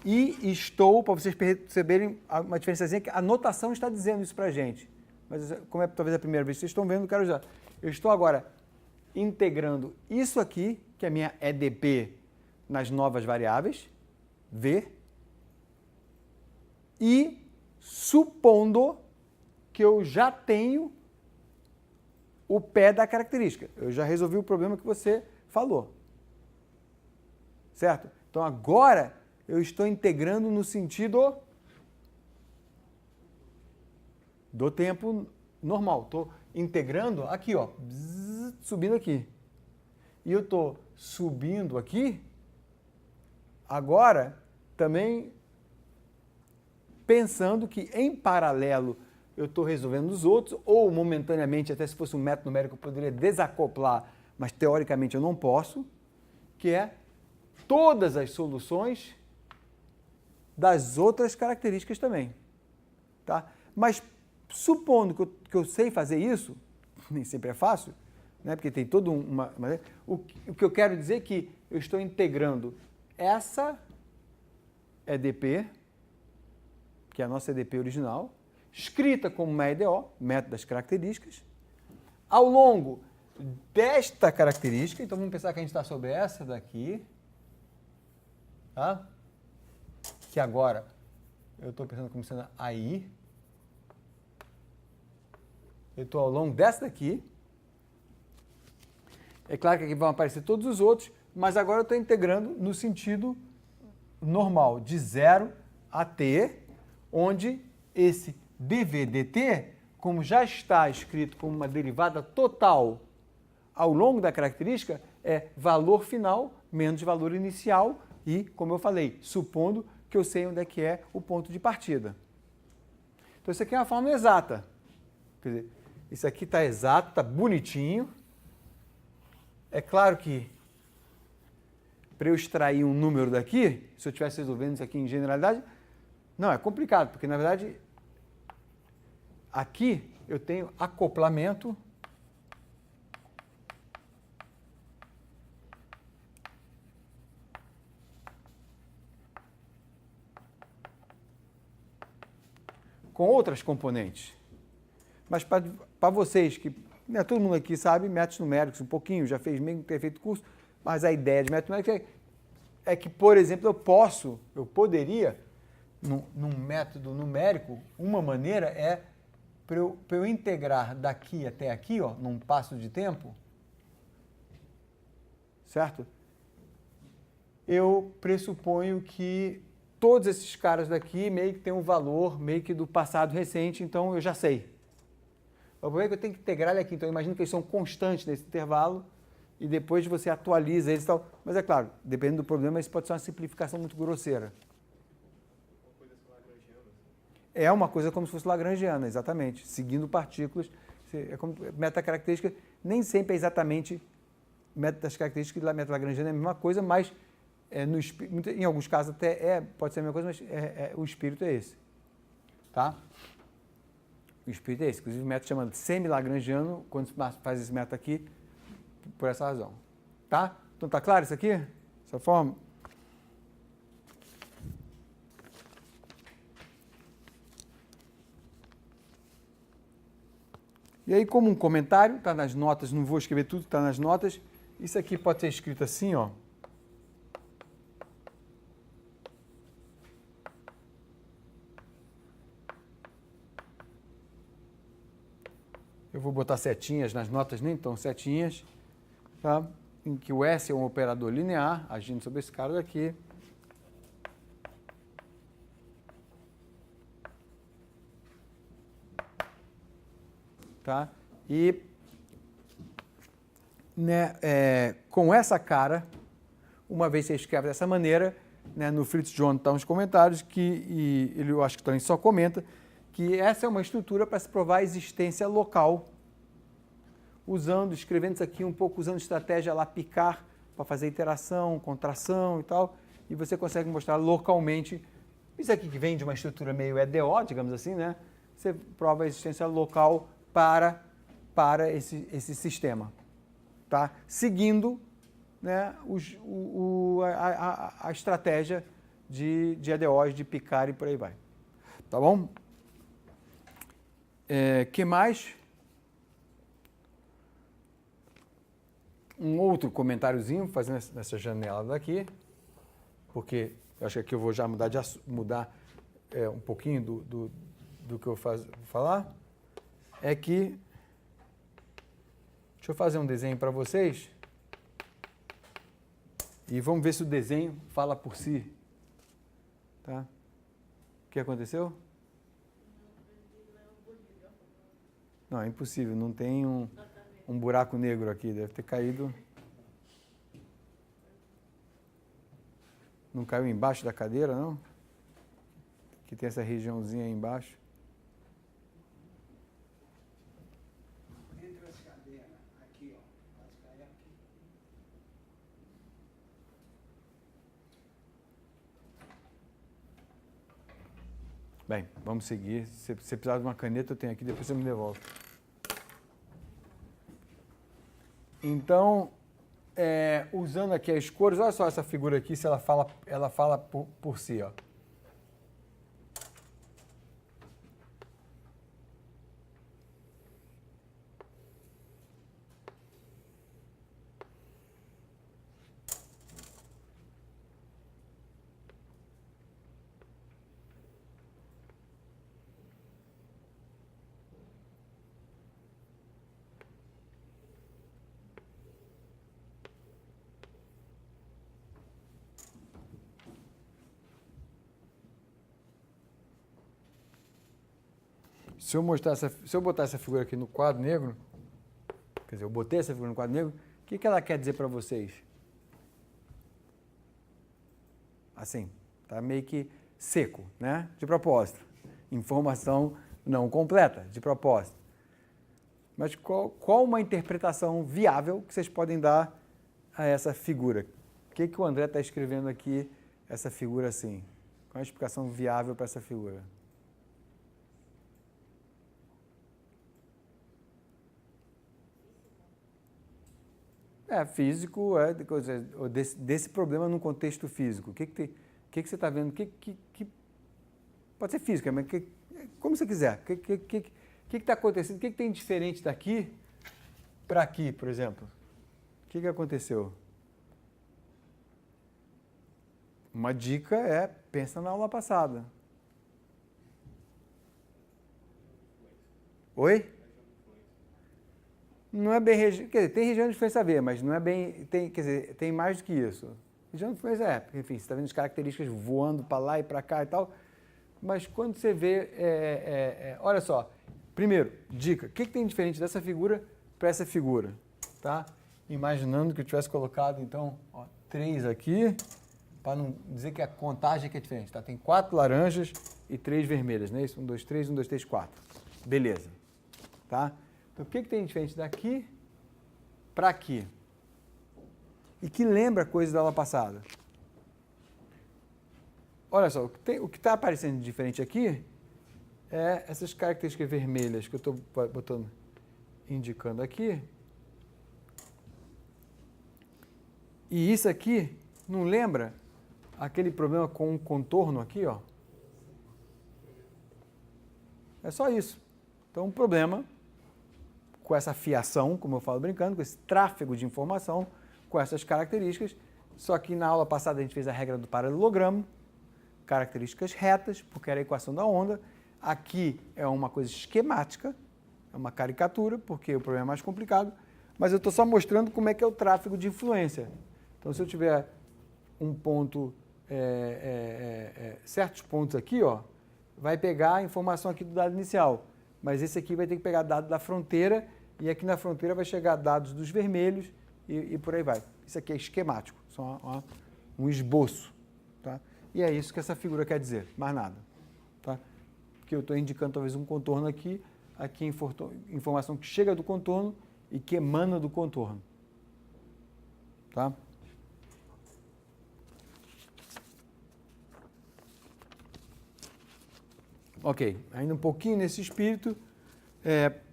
e estou, para vocês perceberem uma diferençazinha, que a notação está dizendo isso para a gente. Mas como é talvez a primeira vez que vocês estão vendo, quero já. Eu estou agora integrando isso aqui, que é a minha EDP, nas novas variáveis, V, e supondo que eu já tenho o pé da característica. Eu já resolvi o problema que você falou. Certo? Então agora eu estou integrando no sentido do tempo normal. Estou integrando aqui, ó, subindo aqui. E eu estou subindo aqui, agora, também pensando que, em paralelo, eu estou resolvendo os outros, ou momentaneamente, até se fosse um método numérico, eu poderia desacoplar, mas teoricamente eu não posso, que é todas as soluções das outras características também. Tá? Mas, supondo que eu sei fazer isso, nem sempre é fácil, né? Porque tem todo o que eu quero dizer é que eu estou integrando essa EDP, que é a nossa EDP original, escrita como uma EDO, método das características, ao longo desta característica. Então, vamos pensar que a gente está sobre essa daqui, tá? Que agora eu estou pensando como sendo AI. Eu estou ao longo dessa daqui. É claro que aqui vão aparecer todos os outros, mas agora eu estou integrando no sentido normal, de 0 a t, onde esse dv/dt, como já está escrito como uma derivada total ao longo da característica, é valor final menos valor inicial e, como eu falei, supondo que eu sei onde é que é o ponto de partida. Então, isso aqui é uma fórmula exata. Quer dizer, isso aqui está exato, está bonitinho. É claro que, para eu extrair um número daqui, se eu estivesse resolvendo isso aqui em generalidade, não, é complicado, porque, na verdade, aqui eu tenho acoplamento com outras componentes. Mas para vocês, que né, todo mundo aqui sabe métodos numéricos um pouquinho, já fez mesmo ter feito curso, mas a ideia de método numérico é que, por exemplo, eu poderia, num método numérico, uma maneira é para eu integrar daqui até aqui, ó, num passo de tempo, certo? Eu pressuponho que todos esses caras daqui meio que têm um valor meio que do passado recente, então eu já sei. O problema é que eu tenho que integrar ele aqui, então eu imagino que eles são constantes nesse intervalo e depois você atualiza eles e tal. Mas é claro, dependendo do problema, isso pode ser uma simplificação muito grosseira. Uma coisa assim lagrangiana. É uma coisa como se fosse lagrangiana, exatamente. Seguindo partículas, é como metacaracterística, nem sempre é exatamente método das características da método lagrangiana é a mesma coisa, mas em alguns casos até pode ser a mesma coisa, mas o espírito é esse. Tá? O espírito é esse. Inclusive o método chama de semi-lagrangiano, quando se faz esse método aqui, por essa razão. Tá? Então tá claro isso aqui? Essa forma? E aí, como um comentário, está nas notas, não vou escrever tudo, está nas notas. Isso aqui pode ser escrito assim, ó. Eu vou botar setinhas nas notas, nem tão setinhas, tá? Em que o S é um operador linear, agindo sobre esse cara daqui. Tá? E né, com essa cara, uma vez você escreve dessa maneira, né, no Fritz John estão os comentários, e ele, eu acho que também só comenta, que essa é uma estrutura para se provar a existência local, escrevendo isso aqui um pouco, usando estratégia lá picar, para fazer iteração, contração e tal, e você consegue mostrar localmente, isso aqui que vem de uma estrutura meio EDO, digamos assim, né, você prova a existência local para esse sistema, tá? Seguindo, né, a estratégia de EDOs, de picar e por aí vai. Tá bom? Que mais? Um outro comentáriozinho, fazendo essa janela daqui, porque eu acho que aqui eu vou já mudar um pouquinho do que eu vou falar, é que, deixa eu fazer um desenho para vocês, e vamos ver se o desenho fala por si. Tá? O que aconteceu? Não, é impossível, não tem um buraco negro aqui, deve ter caído. Não caiu embaixo da cadeira, não? Que tem essa regiãozinha aí embaixo. Entre as cadeiras, aqui, ó. Pode cair aqui. Bem, vamos seguir. Se você precisar de uma caneta, eu tenho aqui, depois você me devolve. Então, usando aqui as cores, olha só essa figura aqui, se ela fala por si, ó. Se eu botar essa figura aqui no quadro negro, quer dizer, eu botei essa figura no quadro negro, o que ela quer dizer para vocês? Assim, tá meio que seco, né? De propósito. Informação não completa, de propósito. Mas qual uma interpretação viável que vocês podem dar a essa figura? O que o André está escrevendo aqui, essa figura assim? Qual a explicação viável para essa figura? Físico, desse problema no contexto físico. O que você está vendo? Pode ser físico, mas como você quiser. O que está acontecendo? O que tem diferente daqui para aqui, por exemplo? O que aconteceu? Uma dica é, pensa na aula passada. Oi? Não é bem região, quer dizer, tem região de influência V, mas não é bem, quer dizer, tem mais do que isso. Região de influência porque, enfim, você está vendo as características voando para lá e para cá e tal, mas quando você vê, olha só, primeiro, dica, o que tem diferente dessa figura para essa figura, tá? Imaginando que eu tivesse colocado, então, 3 aqui, para não dizer que a contagem aqui é diferente, tá? Tem 4 laranjas e 3 vermelhas, não é isso? 1, 2, 3, 1, 2, 3, 4. Beleza, tá? Então, o que tem diferente daqui para aqui? E que lembra coisa da aula passada? Olha só, o que está aparecendo de diferente aqui é essas características vermelhas que eu estou indicando aqui. E isso aqui não lembra aquele problema com o contorno aqui, ó? É só isso. Então, um problema com essa fiação, como eu falo brincando, com esse tráfego de informação, com essas características. Só que na aula passada a gente fez a regra do paralelogramo, características retas, porque era a equação da onda. Aqui é uma coisa esquemática, é uma caricatura, porque o problema é mais complicado, mas eu estou só mostrando como é que é o tráfego de influência. Então, se eu tiver um ponto, certos pontos aqui, ó, vai pegar a informação aqui do dado inicial, mas esse aqui vai ter que pegar dado da fronteira, e aqui na fronteira vai chegar dados dos vermelhos e por aí vai. Isso aqui é esquemático, só um esboço. Tá? E é isso que essa figura quer dizer, mais nada. Tá? Porque eu estou indicando talvez um contorno aqui informação que chega do contorno e que emana do contorno. Tá? Ok, ainda um pouquinho nesse espírito,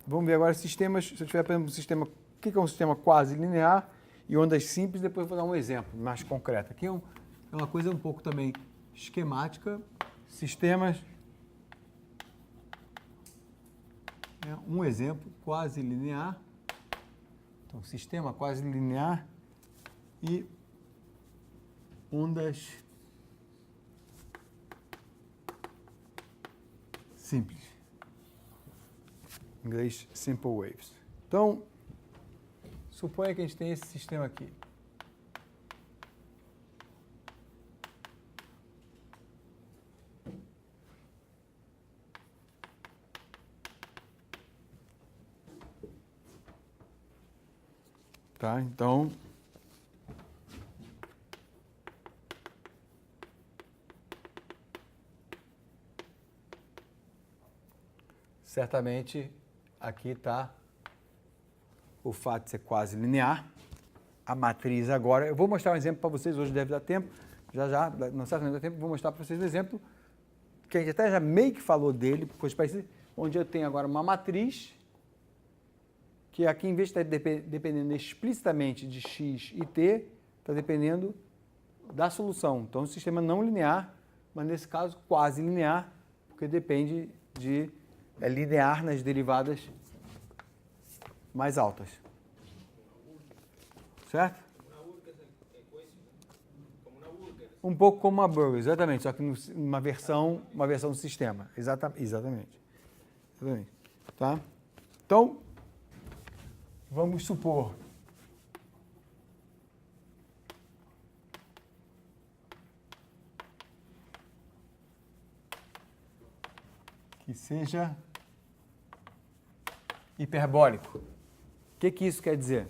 vamos ver agora sistemas, se eu tiver, por exemplo, um sistema, o que é um sistema quase linear e ondas simples, depois eu vou dar um exemplo mais concreto. Aqui é uma coisa um pouco também esquemática, sistemas, um exemplo quase linear, então sistema quase linear e ondas simples. Em inglês, simple waves. Então, suponha que a gente tem esse sistema aqui. Tá? Então, certamente aqui está o fato de ser quase linear. A matriz agora, eu vou mostrar um exemplo para vocês, hoje deve dar tempo, já, não certamente dá tempo, vou mostrar para vocês um exemplo que a gente até já meio que falou dele, coisa parecida, onde eu tenho agora uma matriz, que aqui, em vez de estar dependendo explicitamente de x e t, está dependendo da solução. Então, é um sistema não linear, mas nesse caso quase linear, porque depende de linear nas derivadas mais altas. Certo? Um pouco como uma burger, exatamente, só que numa versão do sistema. Exatamente. Tá? Então, vamos supor que seja hiperbólico. O que isso quer dizer?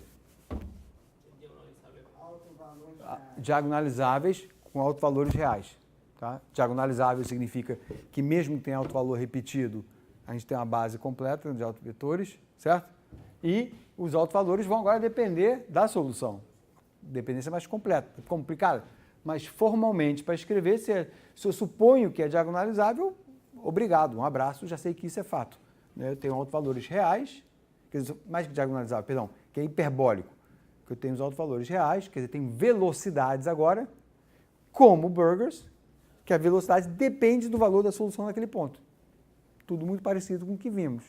Alto valor de Diagonalizáveis com altos valores reais. Tá? Diagonalizável significa que mesmo que tenha alto valor repetido, a gente tem uma base completa de autovetores, certo? E os altos valores vão agora depender da solução. Dependência mais completa, complicada. Mas formalmente, para escrever, se eu suponho que é diagonalizável, obrigado, um abraço, já sei que isso é fato. Eu tenho altos valores reais, quer dizer, mais que diagonalizável, perdão, que é hiperbólico, que eu tenho os altos valores reais, quer dizer, tenho velocidades agora, como burgers, que a velocidade depende do valor da solução naquele ponto. Tudo muito parecido com o que vimos.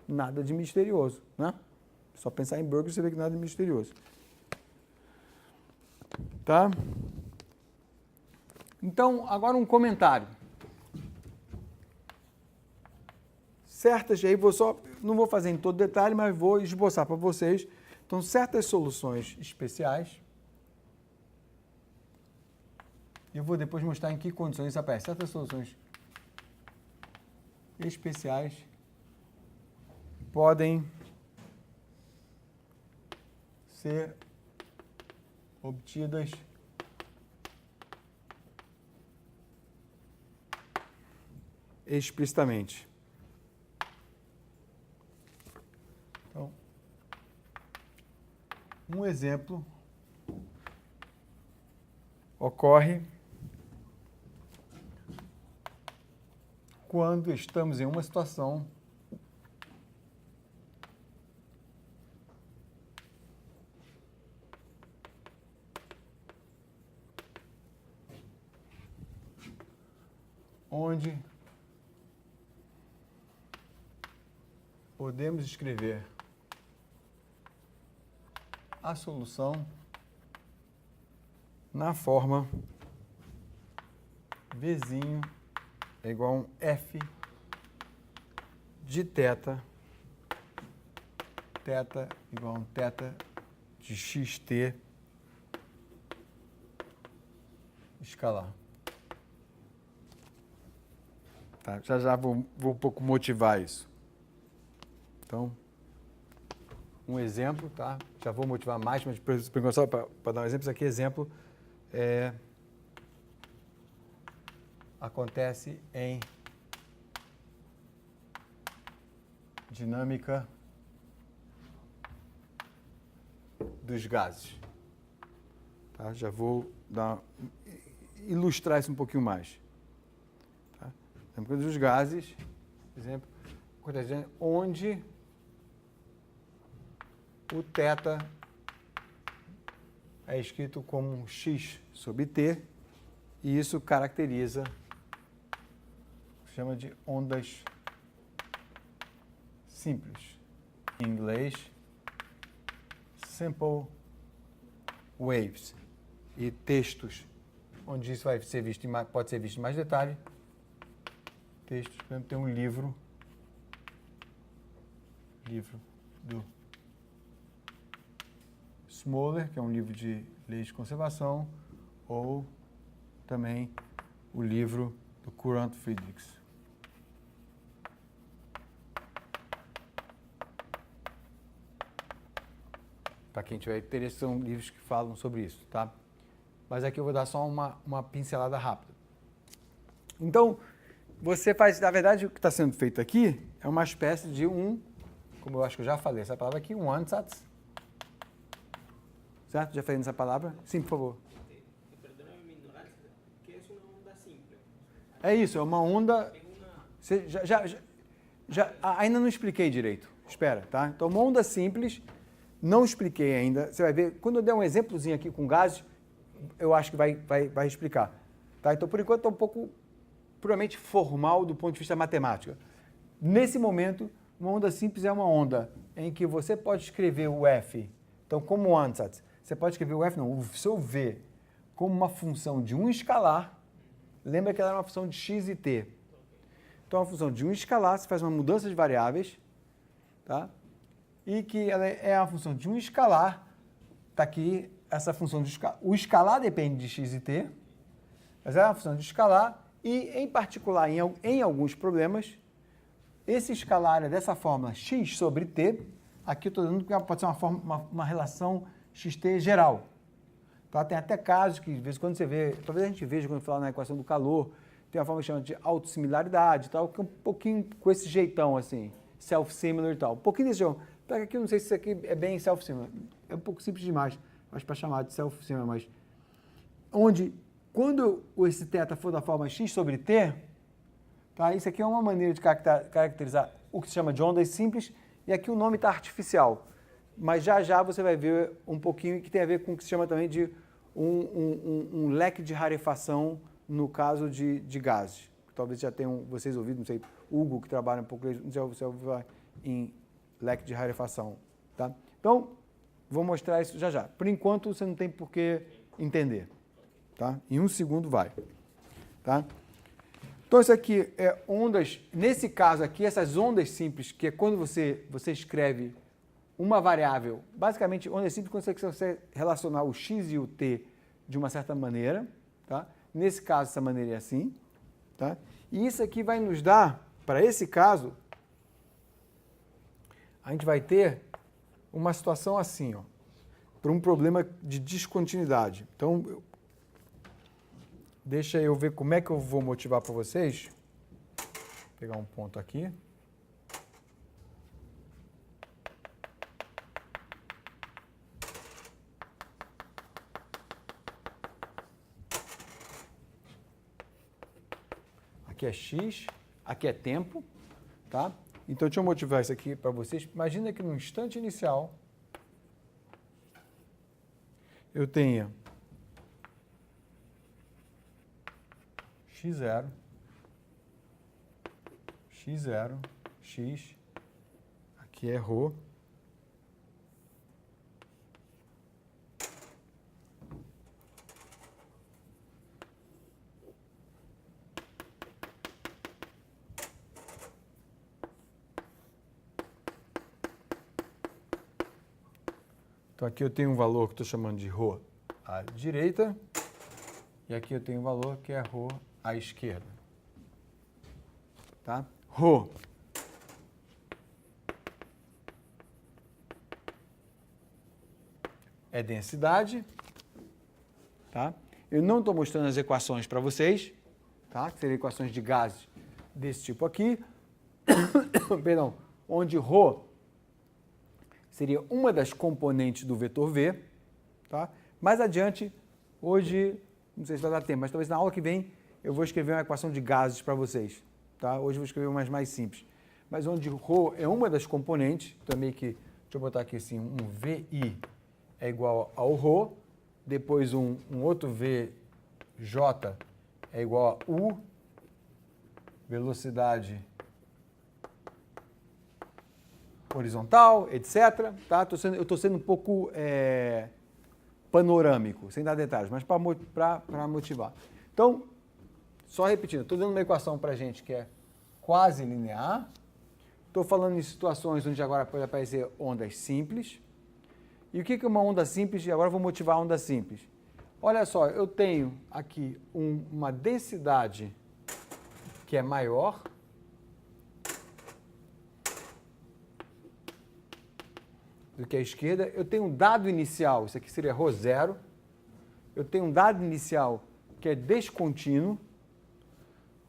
Nada de misterioso, né? Só pensar em burgers você vê que nada de misterioso. Tá? Então, agora um comentário. Certas, aí não vou fazer em todo detalhe, mas vou esboçar para vocês. Então, certas soluções especiais, eu vou depois mostrar em que condições isso aparece. Certas soluções especiais podem ser obtidas explicitamente. Então, um exemplo ocorre quando estamos em uma situação onde podemos escrever a solução na forma Vzinho é igual a um f de θ, θ igual a um θ de xt escalar. Tá, já vou um pouco motivar isso. Então, um exemplo, tá? Já vou motivar mais, mas só para dar um exemplo, isso aqui exemplo acontece em dinâmica dos gases. Tá? Já vou ilustrar isso um pouquinho mais. Tá? Dinâmica dos gases, exemplo, acontece onde o θ é escrito como x sobre t, e isso caracteriza, chama de ondas simples. Em inglês, simple waves. E textos onde isso vai ser visto pode ser visto em mais detalhe. Textos, por exemplo, tem um livro do Smoller, que é um livro de leis de conservação, ou também o livro do Courant Friedrichs. Para quem tiver interesse, são livros que falam sobre isso, tá? Mas aqui eu vou dar só uma pincelada rápida. Então, você faz, na verdade, o que está sendo feito aqui é uma espécie de como eu acho que eu já falei essa palavra aqui, um ansatz. Certo? Já falei nessa palavra? Sim, por favor. É isso, é uma onda... Você ainda não expliquei direito. Espera, tá? Então, uma onda simples, não expliquei ainda. Você vai ver, quando eu der um exemplozinho aqui com gases, eu acho que vai explicar. Tá? Então, por enquanto, está um pouco puramente formal do ponto de vista matemático. Nesse momento, uma onda simples é uma onda em que você pode escrever o F. Então, como o ansatz, você pode escrever o F, não, o seu V, como uma função de um escalar. Lembra que ela era uma função de x e t. Então, a função de um escalar, você faz uma mudança de variáveis, tá? E que ela é a função de um escalar. Está aqui essa função de escalar. O escalar depende de x e t, mas é uma função de escalar e, em particular, em alguns problemas, esse escalar é dessa fórmula x sobre t. Aqui eu estou dando porque pode ser uma relação xt geral. Tá? Tem até casos que, de vez em quando você vê, talvez a gente veja quando fala na equação do calor, tem uma forma que chama de autossimilaridade, tal, que é um pouquinho com esse jeitão, assim, self-similar e tal. Um pouquinho desse jeito. Pega aqui, eu não sei se isso aqui é bem self-similar. É um pouco simples demais, acho para chamar de self-similar, mas... Onde, quando esse θ for da forma x sobre t, tá? Isso aqui é uma maneira de caracterizar o que se chama de ondas simples, e aqui o nome está artificial. Mas já você vai ver um pouquinho que tem a ver com o que se chama também de um leque de rarefação no caso de gases. Talvez já tenham vocês ouvido, não sei, Hugo, que trabalha um pouco, não sei se você ouviu falar em leque de rarefação. Tá? Então, vou mostrar isso já. Por enquanto, você não tem por que entender. Tá? Em um segundo vai. Tá? Então, isso aqui é ondas, nesse caso aqui, essas ondas simples, que é quando você escreve uma variável, basicamente, ondas simples, quando você consegue relacionar o x e o t de uma certa maneira, tá? Nesse caso, essa maneira é assim, tá? E isso aqui vai nos dar, para esse caso, a gente vai ter uma situação assim, ó, para um problema de descontinuidade. Então, deixa eu ver como é que eu vou motivar para vocês. Vou pegar um ponto aqui. Aqui é x, aqui é tempo, tá? Então, deixa eu motivar isso aqui para vocês. Imagina que no instante inicial eu tenha x0, x, aqui é ρ, então aqui eu tenho um valor que estou chamando de ρ à direita, e aqui eu tenho um valor que é ρ à esquerda. Tá? Ρ é densidade. Tá? Eu não estou mostrando as equações para vocês, tá? Que seriam equações de gases desse tipo aqui. Perdão, onde ρ seria uma das componentes do vetor V. Tá? Mais adiante, hoje, não sei se vai dar tempo, mas talvez na aula que vem eu vou escrever uma equação de gases para vocês. Tá? Hoje eu vou escrever umas mais simples. Mas onde ρ é uma das componentes, então meio que, deixa eu botar aqui assim, um VI é igual ao ρ, depois um outro VJ é igual a U, velocidade horizontal, etc. Tá? Eu estou sendo um pouco panorâmico, sem dar detalhes, mas para motivar. Então, só repetindo, estou dando uma equação para a gente que é quase linear. Estou falando em situações onde agora pode aparecer ondas simples. E o que é uma onda simples? E agora eu vou motivar a onda simples. Olha só, eu tenho aqui uma densidade que é maior do que a esquerda. Eu tenho um dado inicial, isso aqui seria ρ0. Eu tenho um dado inicial que é descontínuo,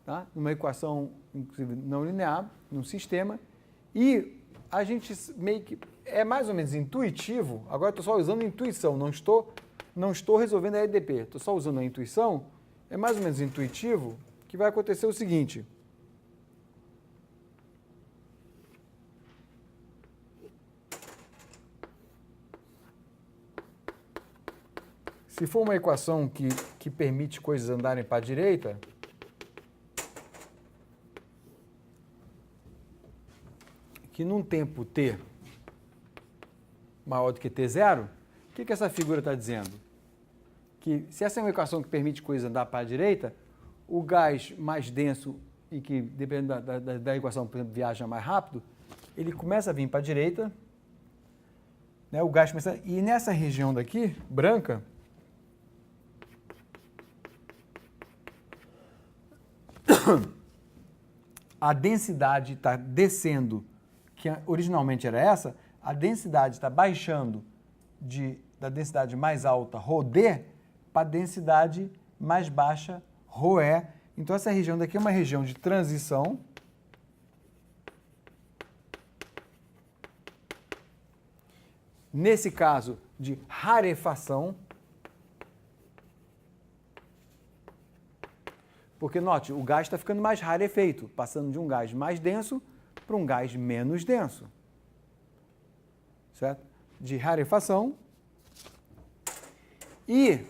tá? Numa equação, inclusive, não linear, num sistema. E a gente meio que é mais ou menos intuitivo. Agora estou só usando intuição, não estou resolvendo a EDP, estou só usando a intuição. É mais ou menos intuitivo que vai acontecer o seguinte. Se for uma equação que permite coisas andarem para a direita, que num tempo t maior do que t0, o que essa figura está dizendo? Que se essa é uma equação que permite coisas andar para a direita, o gás mais denso e que, dependendo da equação, por exemplo, viaja mais rápido, ele começa a vir para a direita, né, o gás começa, e nessa região daqui, branca, a densidade está descendo, que originalmente era essa, a densidade está baixando da densidade mais alta, ρd, para a densidade mais baixa, ρe. Então, essa região daqui é uma região de transição. Nesse caso, de rarefação. Porque, note, o gás está ficando mais rarefeito, passando de um gás mais denso para um gás menos denso. Certo? De rarefação. E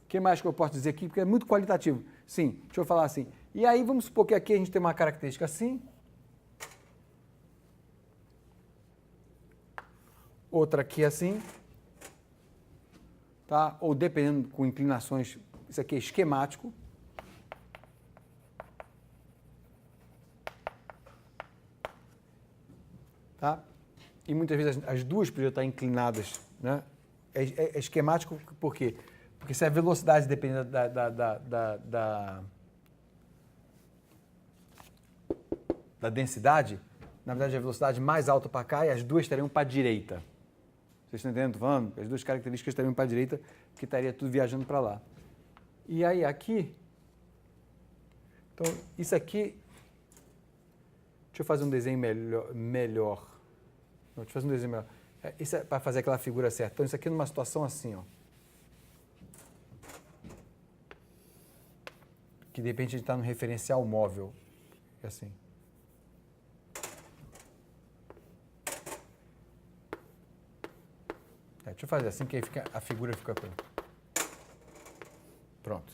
o que mais que eu posso dizer aqui? Porque é muito qualitativo. Sim, deixa eu falar assim. E aí, vamos supor que aqui a gente tem uma característica assim. Outra aqui assim. Tá? Ou dependendo com inclinações. Isso aqui é esquemático. Tá? E muitas vezes as duas podiam estar inclinadas. Né? É esquemático por quê? Porque se a velocidade depende da densidade, na verdade a velocidade mais alta para cá e as duas estariam para a direita. Vocês estão entendendo? Falando? As duas características estariam para a direita, que estaria tudo viajando para lá. E aí aqui, então isso aqui, deixa eu fazer um desenho melhor. Não, deixa eu fazer um desenho melhor. Isso é para fazer aquela figura certa. Então isso aqui é numa situação assim, ó. Que de repente a gente está no referencial móvel. É assim. Deixa eu fazer assim, que aí a figura fica... Pronto.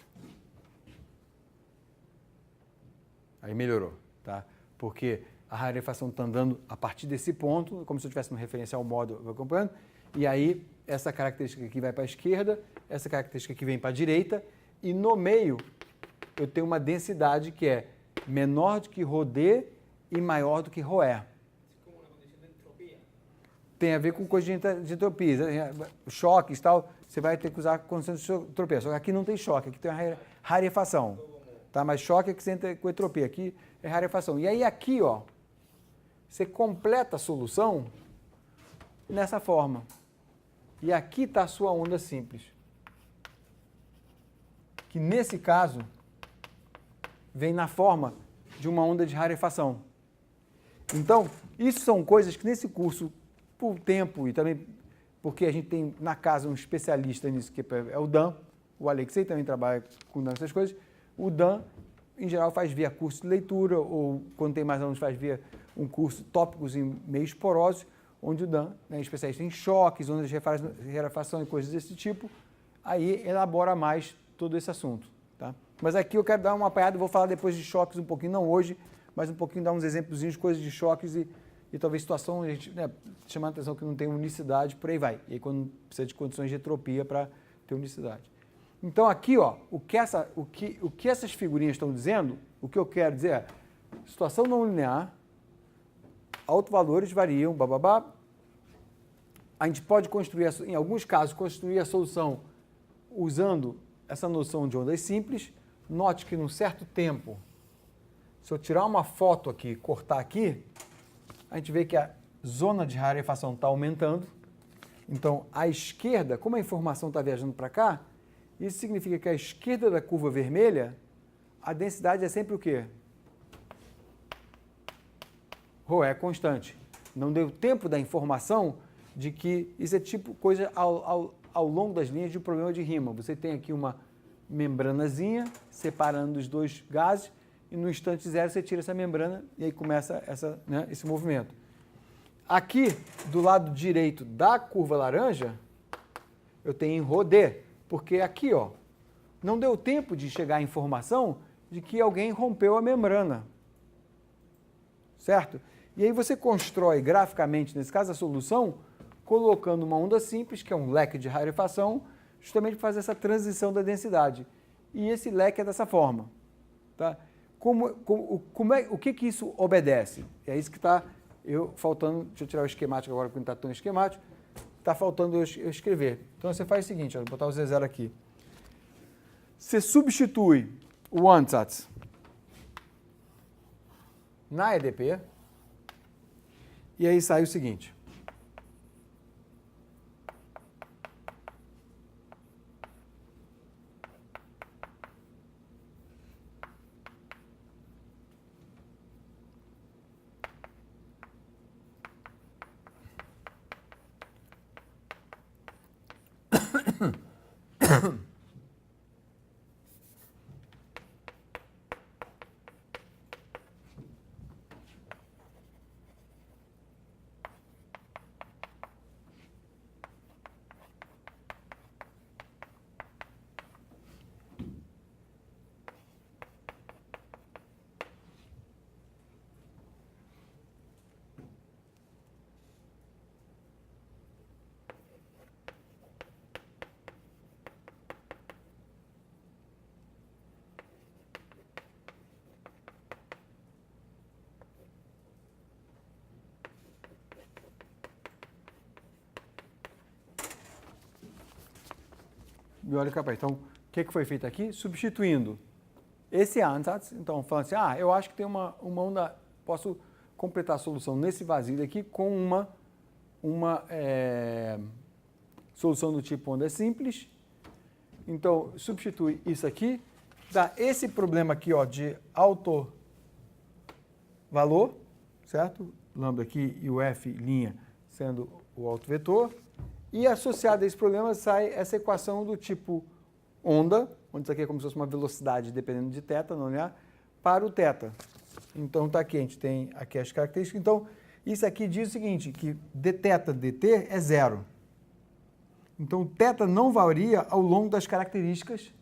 Aí melhorou, tá? Porque a rarefação está andando a partir desse ponto, como se eu estivesse no referencial móvel acompanhando, e aí essa característica aqui vai para a esquerda, essa característica aqui vem para a direita, e no meio eu tenho uma densidade que é menor do que ρd e maior do que ρe. Tem a ver com coisa de entropia, choques e tal, você vai ter que usar condições de entropia. Só que aqui não tem choque, aqui tem uma rarefação. Tá? Mas choque é que você entra com entropia, aqui é rarefação. E aí aqui, ó, você completa a solução nessa forma. E aqui está a sua onda simples. Que nesse caso vem na forma de uma onda de rarefação. Então, isso são coisas que nesse curso, por tempo e também porque a gente tem na casa um especialista nisso, que é o Dan, o Alexei também trabalha com essas coisas. O Dan, em geral, faz via curso de leitura, ou quando tem mais alunos, faz via um curso tópicos em meios porosos, onde o Dan, né, especialista em choques, ondas de rarefação e coisas desse tipo, aí elabora mais todo esse assunto. Tá? Mas aqui eu quero dar uma apanhada, vou falar depois de choques um pouquinho, não hoje, mas um pouquinho, dar uns exemplos de coisas de choques e talvez situação, a gente, né, chamando a atenção que não tem unicidade, por aí vai. E aí quando precisa de condições de entropia para ter unicidade. Então aqui, ó, o que essas figurinhas estão dizendo, o que eu quero dizer é, situação não linear, autovalores variam, bababá. A gente pode construir, em alguns casos, construir a solução usando essa noção de ondas simples. Note que num certo tempo, se eu tirar uma foto aqui, cortar aqui, a gente vê que a zona de rarefação está aumentando. Então, à esquerda, como a informação está viajando para cá, isso significa que à esquerda da curva vermelha, a densidade é sempre o quê? Ρ constante. Não deu tempo da informação de que isso é tipo coisa ao longo das linhas de um problema de rima. Você tem aqui uma membranazinha separando os dois gases e no instante zero você tira essa membrana e aí começa esse movimento. Aqui, do lado direito da curva laranja, eu tenho ρ D, porque aqui, ó, não deu tempo de chegar a informação de que alguém rompeu a membrana, certo? E aí você constrói graficamente, nesse caso, a solução, colocando uma onda simples, que é um leque de rarefação, justamente para fazer essa transição da densidade. E esse leque é dessa forma. Tá? O que isso obedece? É isso que está faltando. Deixa eu tirar o esquemático agora, porque não está tão esquemático. Está faltando eu escrever. Então você faz o seguinte, vou botar o Z0 aqui. Você substitui o ansatz na EDP, e aí sai o seguinte. E olha cá, então, o que foi feito aqui? Substituindo esse ansatz, então, falando assim, eu acho que tem uma onda, posso completar a solução nesse vazio daqui com uma solução do tipo onda simples. Então, substitui isso aqui, dá esse problema aqui, ó, de alto valor, certo? Lambda aqui e o F' sendo o autovetor. E associado a esse problema sai essa equação do tipo onda, onde isso aqui é como se fosse uma velocidade dependendo de θ, não é? Para o θ. Então está aqui, a gente tem aqui as características. Então, isso aqui diz o seguinte, que dθ dt é zero. Então, θ não varia ao longo das características.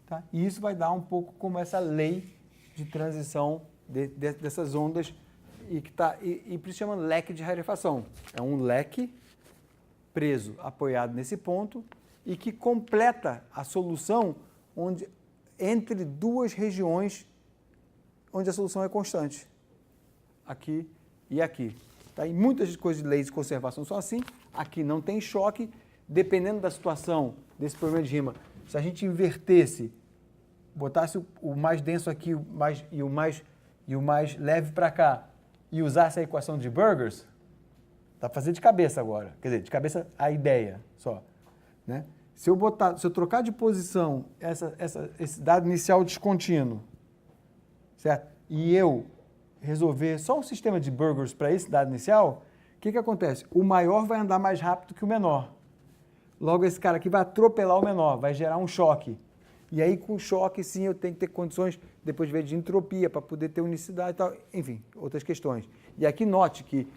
Tá? E isso vai dar um pouco como essa lei de transição dessas ondas, e por isso chama leque de rarefação. É um leque preso, apoiado nesse ponto, e que completa a solução entre duas regiões onde a solução é constante, aqui e aqui. Tá? E muitas coisas de leis de conservação são assim, aqui não tem choque, dependendo da situação desse problema de rima, se a gente invertesse, botasse o mais denso aqui e o mais leve para cá, e usasse a equação de Burgers, dá para fazer de cabeça agora. Quer dizer, de cabeça a ideia só. Né? Se eu trocar de posição esse dado inicial descontínuo, certo? E eu resolver só um sistema de Burgers para esse dado inicial, o que acontece? O maior vai andar mais rápido que o menor. Logo, esse cara aqui vai atropelar o menor, vai gerar um choque. E aí, com choque, sim, eu tenho que ter condições, depois de ver, de entropia, para poder ter unicidade e tal. Enfim, outras questões. E aqui note que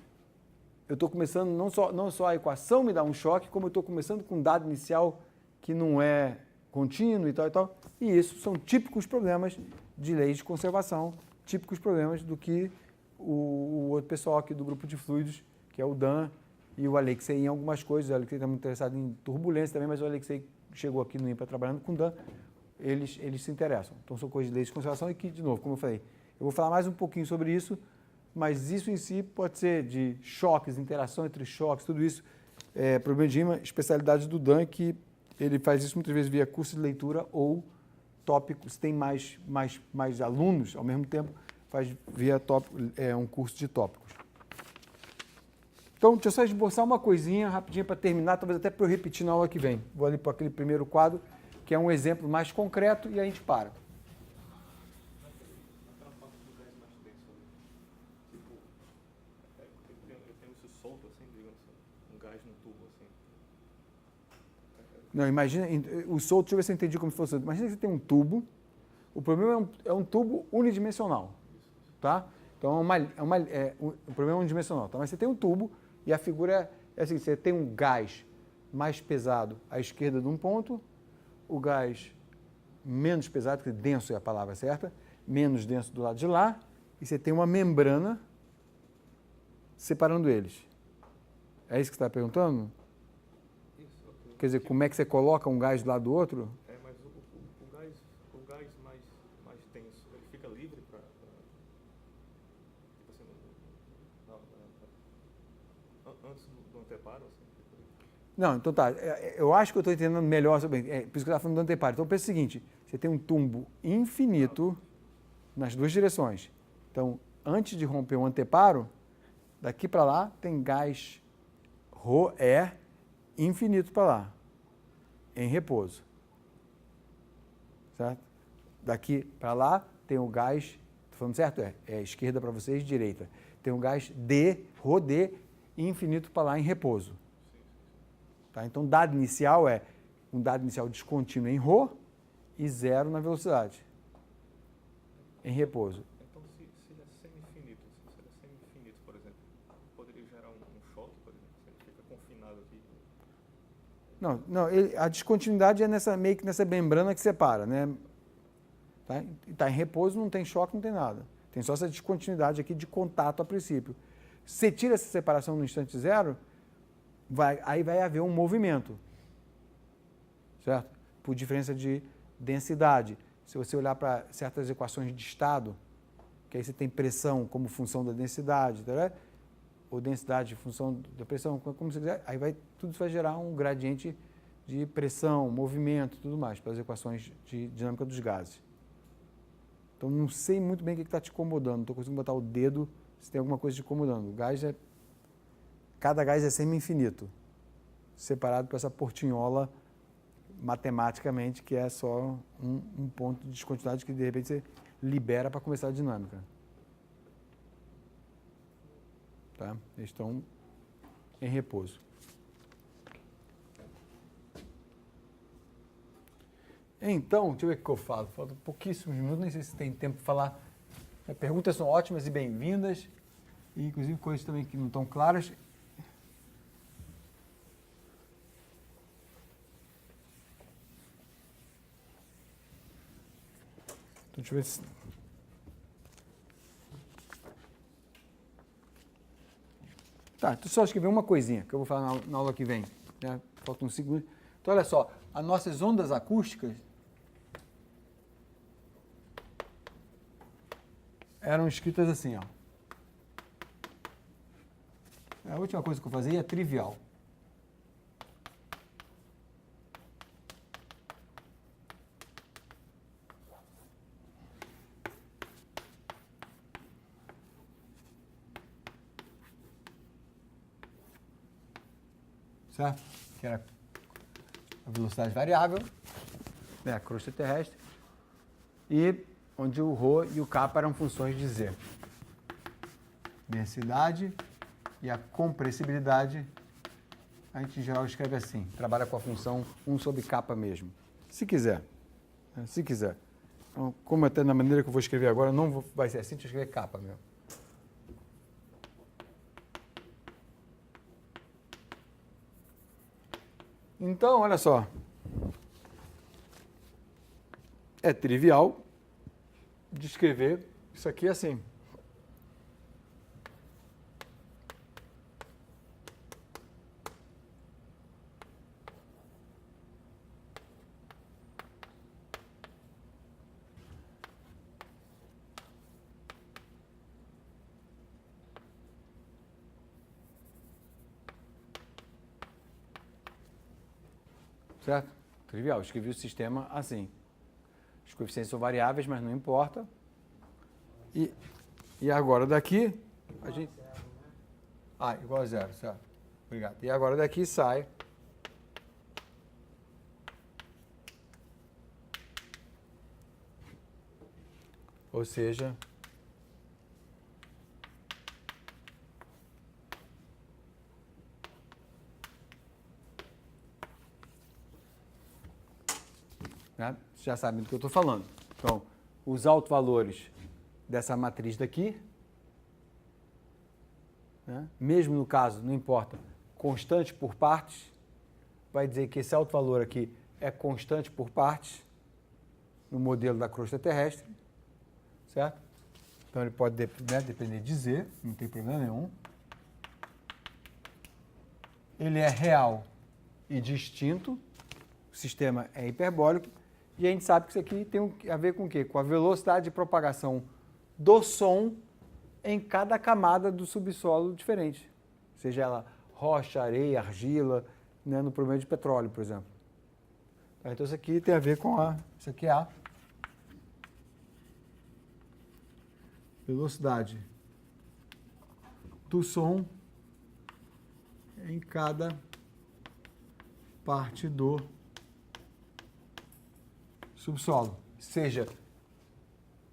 eu estou começando, não só a equação me dá um choque, como eu estou começando com um dado inicial que não é contínuo e tal e tal. E isso são típicos problemas de leis de conservação, típicos problemas do que o outro pessoal aqui do grupo de fluidos, que é o Dan e o Alexei, em algumas coisas. O Alexei está muito interessado em turbulência também, mas o Alexei chegou aqui no IMPA trabalhando com o Dan, eles se interessam. Então são coisas de leis de conservação e que, de novo, como eu falei, eu vou falar mais um pouquinho sobre isso, mas isso em si pode ser de choques, interação entre choques, tudo isso, problema de rima, especialidade do Dan, que ele faz isso muitas vezes via curso de leitura ou tópicos, tem mais alunos, ao mesmo tempo, faz via tópico, um curso de tópicos. Então, deixa eu só esboçar uma coisinha rapidinho para terminar, talvez até para eu repetir na aula que vem. Vou ali para aquele primeiro quadro, que é um exemplo mais concreto, e a gente para. Não, imagina, o solto, deixa eu ver se eu entendi como se fosse. Imagina que você tem um tubo, o problema é um tubo unidimensional, tá? Então, o problema é unidimensional, tá? Mas você tem um tubo e a figura é assim, você tem um gás mais pesado à esquerda de um ponto, o gás menos pesado, que denso é a palavra certa, menos denso do lado de lá, e você tem uma membrana separando eles. É isso que você está perguntando? Isso, ok. Quer dizer, como é que você coloca um gás do lado do outro? Mas o gás mais denso, ele fica livre para tipo assim, antes do anteparo, assim? Não, então tá. Eu acho que eu estou entendendo melhor sobre. Por isso que eu estava falando do anteparo. Então pensa o seguinte: você tem um tubo infinito nas duas direções. Então, antes de romper o anteparo, daqui para lá tem gás ρe infinito para lá, em repouso. Certo? Daqui para lá tem o gás, estou falando certo? É esquerda para vocês, direita. Tem o gás d, ρd, infinito para lá em repouso. Tá? Então, dado inicial é um dado inicial descontínuo em ρ e zero na velocidade, em repouso. Então, se ele é semi-infinito, por exemplo, poderia gerar um choque, por exemplo, se ele fica confinado aqui? Não, a descontinuidade é meio que nessa membrana que separa, né? Tá? Tá em repouso, não tem choque, não tem nada. Tem só essa descontinuidade aqui de contato a princípio. Você tira essa separação no instante zero, aí vai haver um movimento, certo? Por diferença de densidade. Se você olhar para certas equações de estado, que aí você tem pressão como função da densidade, tá? Ou densidade em função da pressão, como você quiser, aí tudo isso vai gerar um gradiente de pressão, movimento e tudo mais, para as equações de dinâmica dos gases. Então, não sei muito bem o que está te incomodando, não estou conseguindo botar o dedo se tem alguma coisa te incomodando. Cada gás é semi-infinito, separado por essa portinhola matematicamente, que é só um ponto de descontinuidade que de repente você libera para começar a dinâmica. Tá? Eles estão em repouso. Então, deixa eu ver o que eu falo. Faltam pouquíssimos minutos, nem sei se tem tempo para falar. As perguntas são ótimas e bem-vindas, e inclusive coisas também que não estão claras. Então, deixa eu ver se... Tá, então só escrever uma coisinha que eu vou falar na aula que vem. Né? Faltam 5 minutos. Então, olha só, as nossas ondas acústicas eram escritas assim, ó. A última coisa que eu fazia é trivial. Certo? Que era a velocidade variável, né, a crosta terrestre, e onde o ρ e o kappa eram funções de z. Densidade e a compressibilidade, a gente em geral escreve assim, trabalha com a função 1 sobre kappa mesmo, se quiser. Né, se quiser. Então, como até na maneira que eu vou escrever agora, vai ser assim, deixa eu escrever kappa mesmo. Então, olha só, é trivial descrever isso aqui assim. Certo? Trivial, escrevi o sistema assim. Os coeficientes são variáveis, mas não importa. E agora daqui, a gente... igual a zero, certo. Obrigado. E agora daqui sai... Ou seja... já sabem do que eu estou falando. Então, os autovalores dessa matriz daqui, né? Mesmo no caso, não importa, constante por partes, vai dizer que esse autovalor aqui é constante por partes no modelo da crosta terrestre, certo? Então, ele pode depender de Z, não tem problema nenhum. Ele é real e distinto, o sistema é hiperbólico, e a gente sabe que isso aqui tem a ver com o quê? Com a velocidade de propagação do som em cada camada do subsolo diferente, seja ela rocha, areia, argila, né, no problema de petróleo, por exemplo. Então, isso aqui tem a ver com isso aqui é a velocidade do som em cada parte do subsolo, seja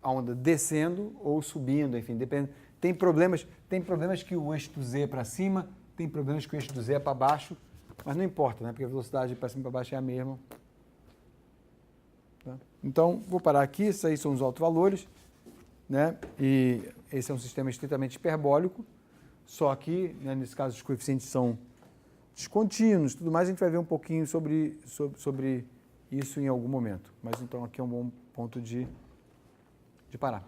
a onda descendo ou subindo, enfim, depende. Tem problemas que o eixo do Z é para cima, tem problemas que o eixo do Z é para baixo, mas não importa, né? Porque a velocidade para cima e para baixo é a mesma. Tá? Então, vou parar aqui, esses aí são os autovalores, né? E esse é um sistema estritamente hiperbólico, só que, né, nesse caso, os coeficientes são descontínuos, tudo mais, a gente vai ver um pouquinho sobre isso em algum momento. Mas então aqui é um bom ponto de parar.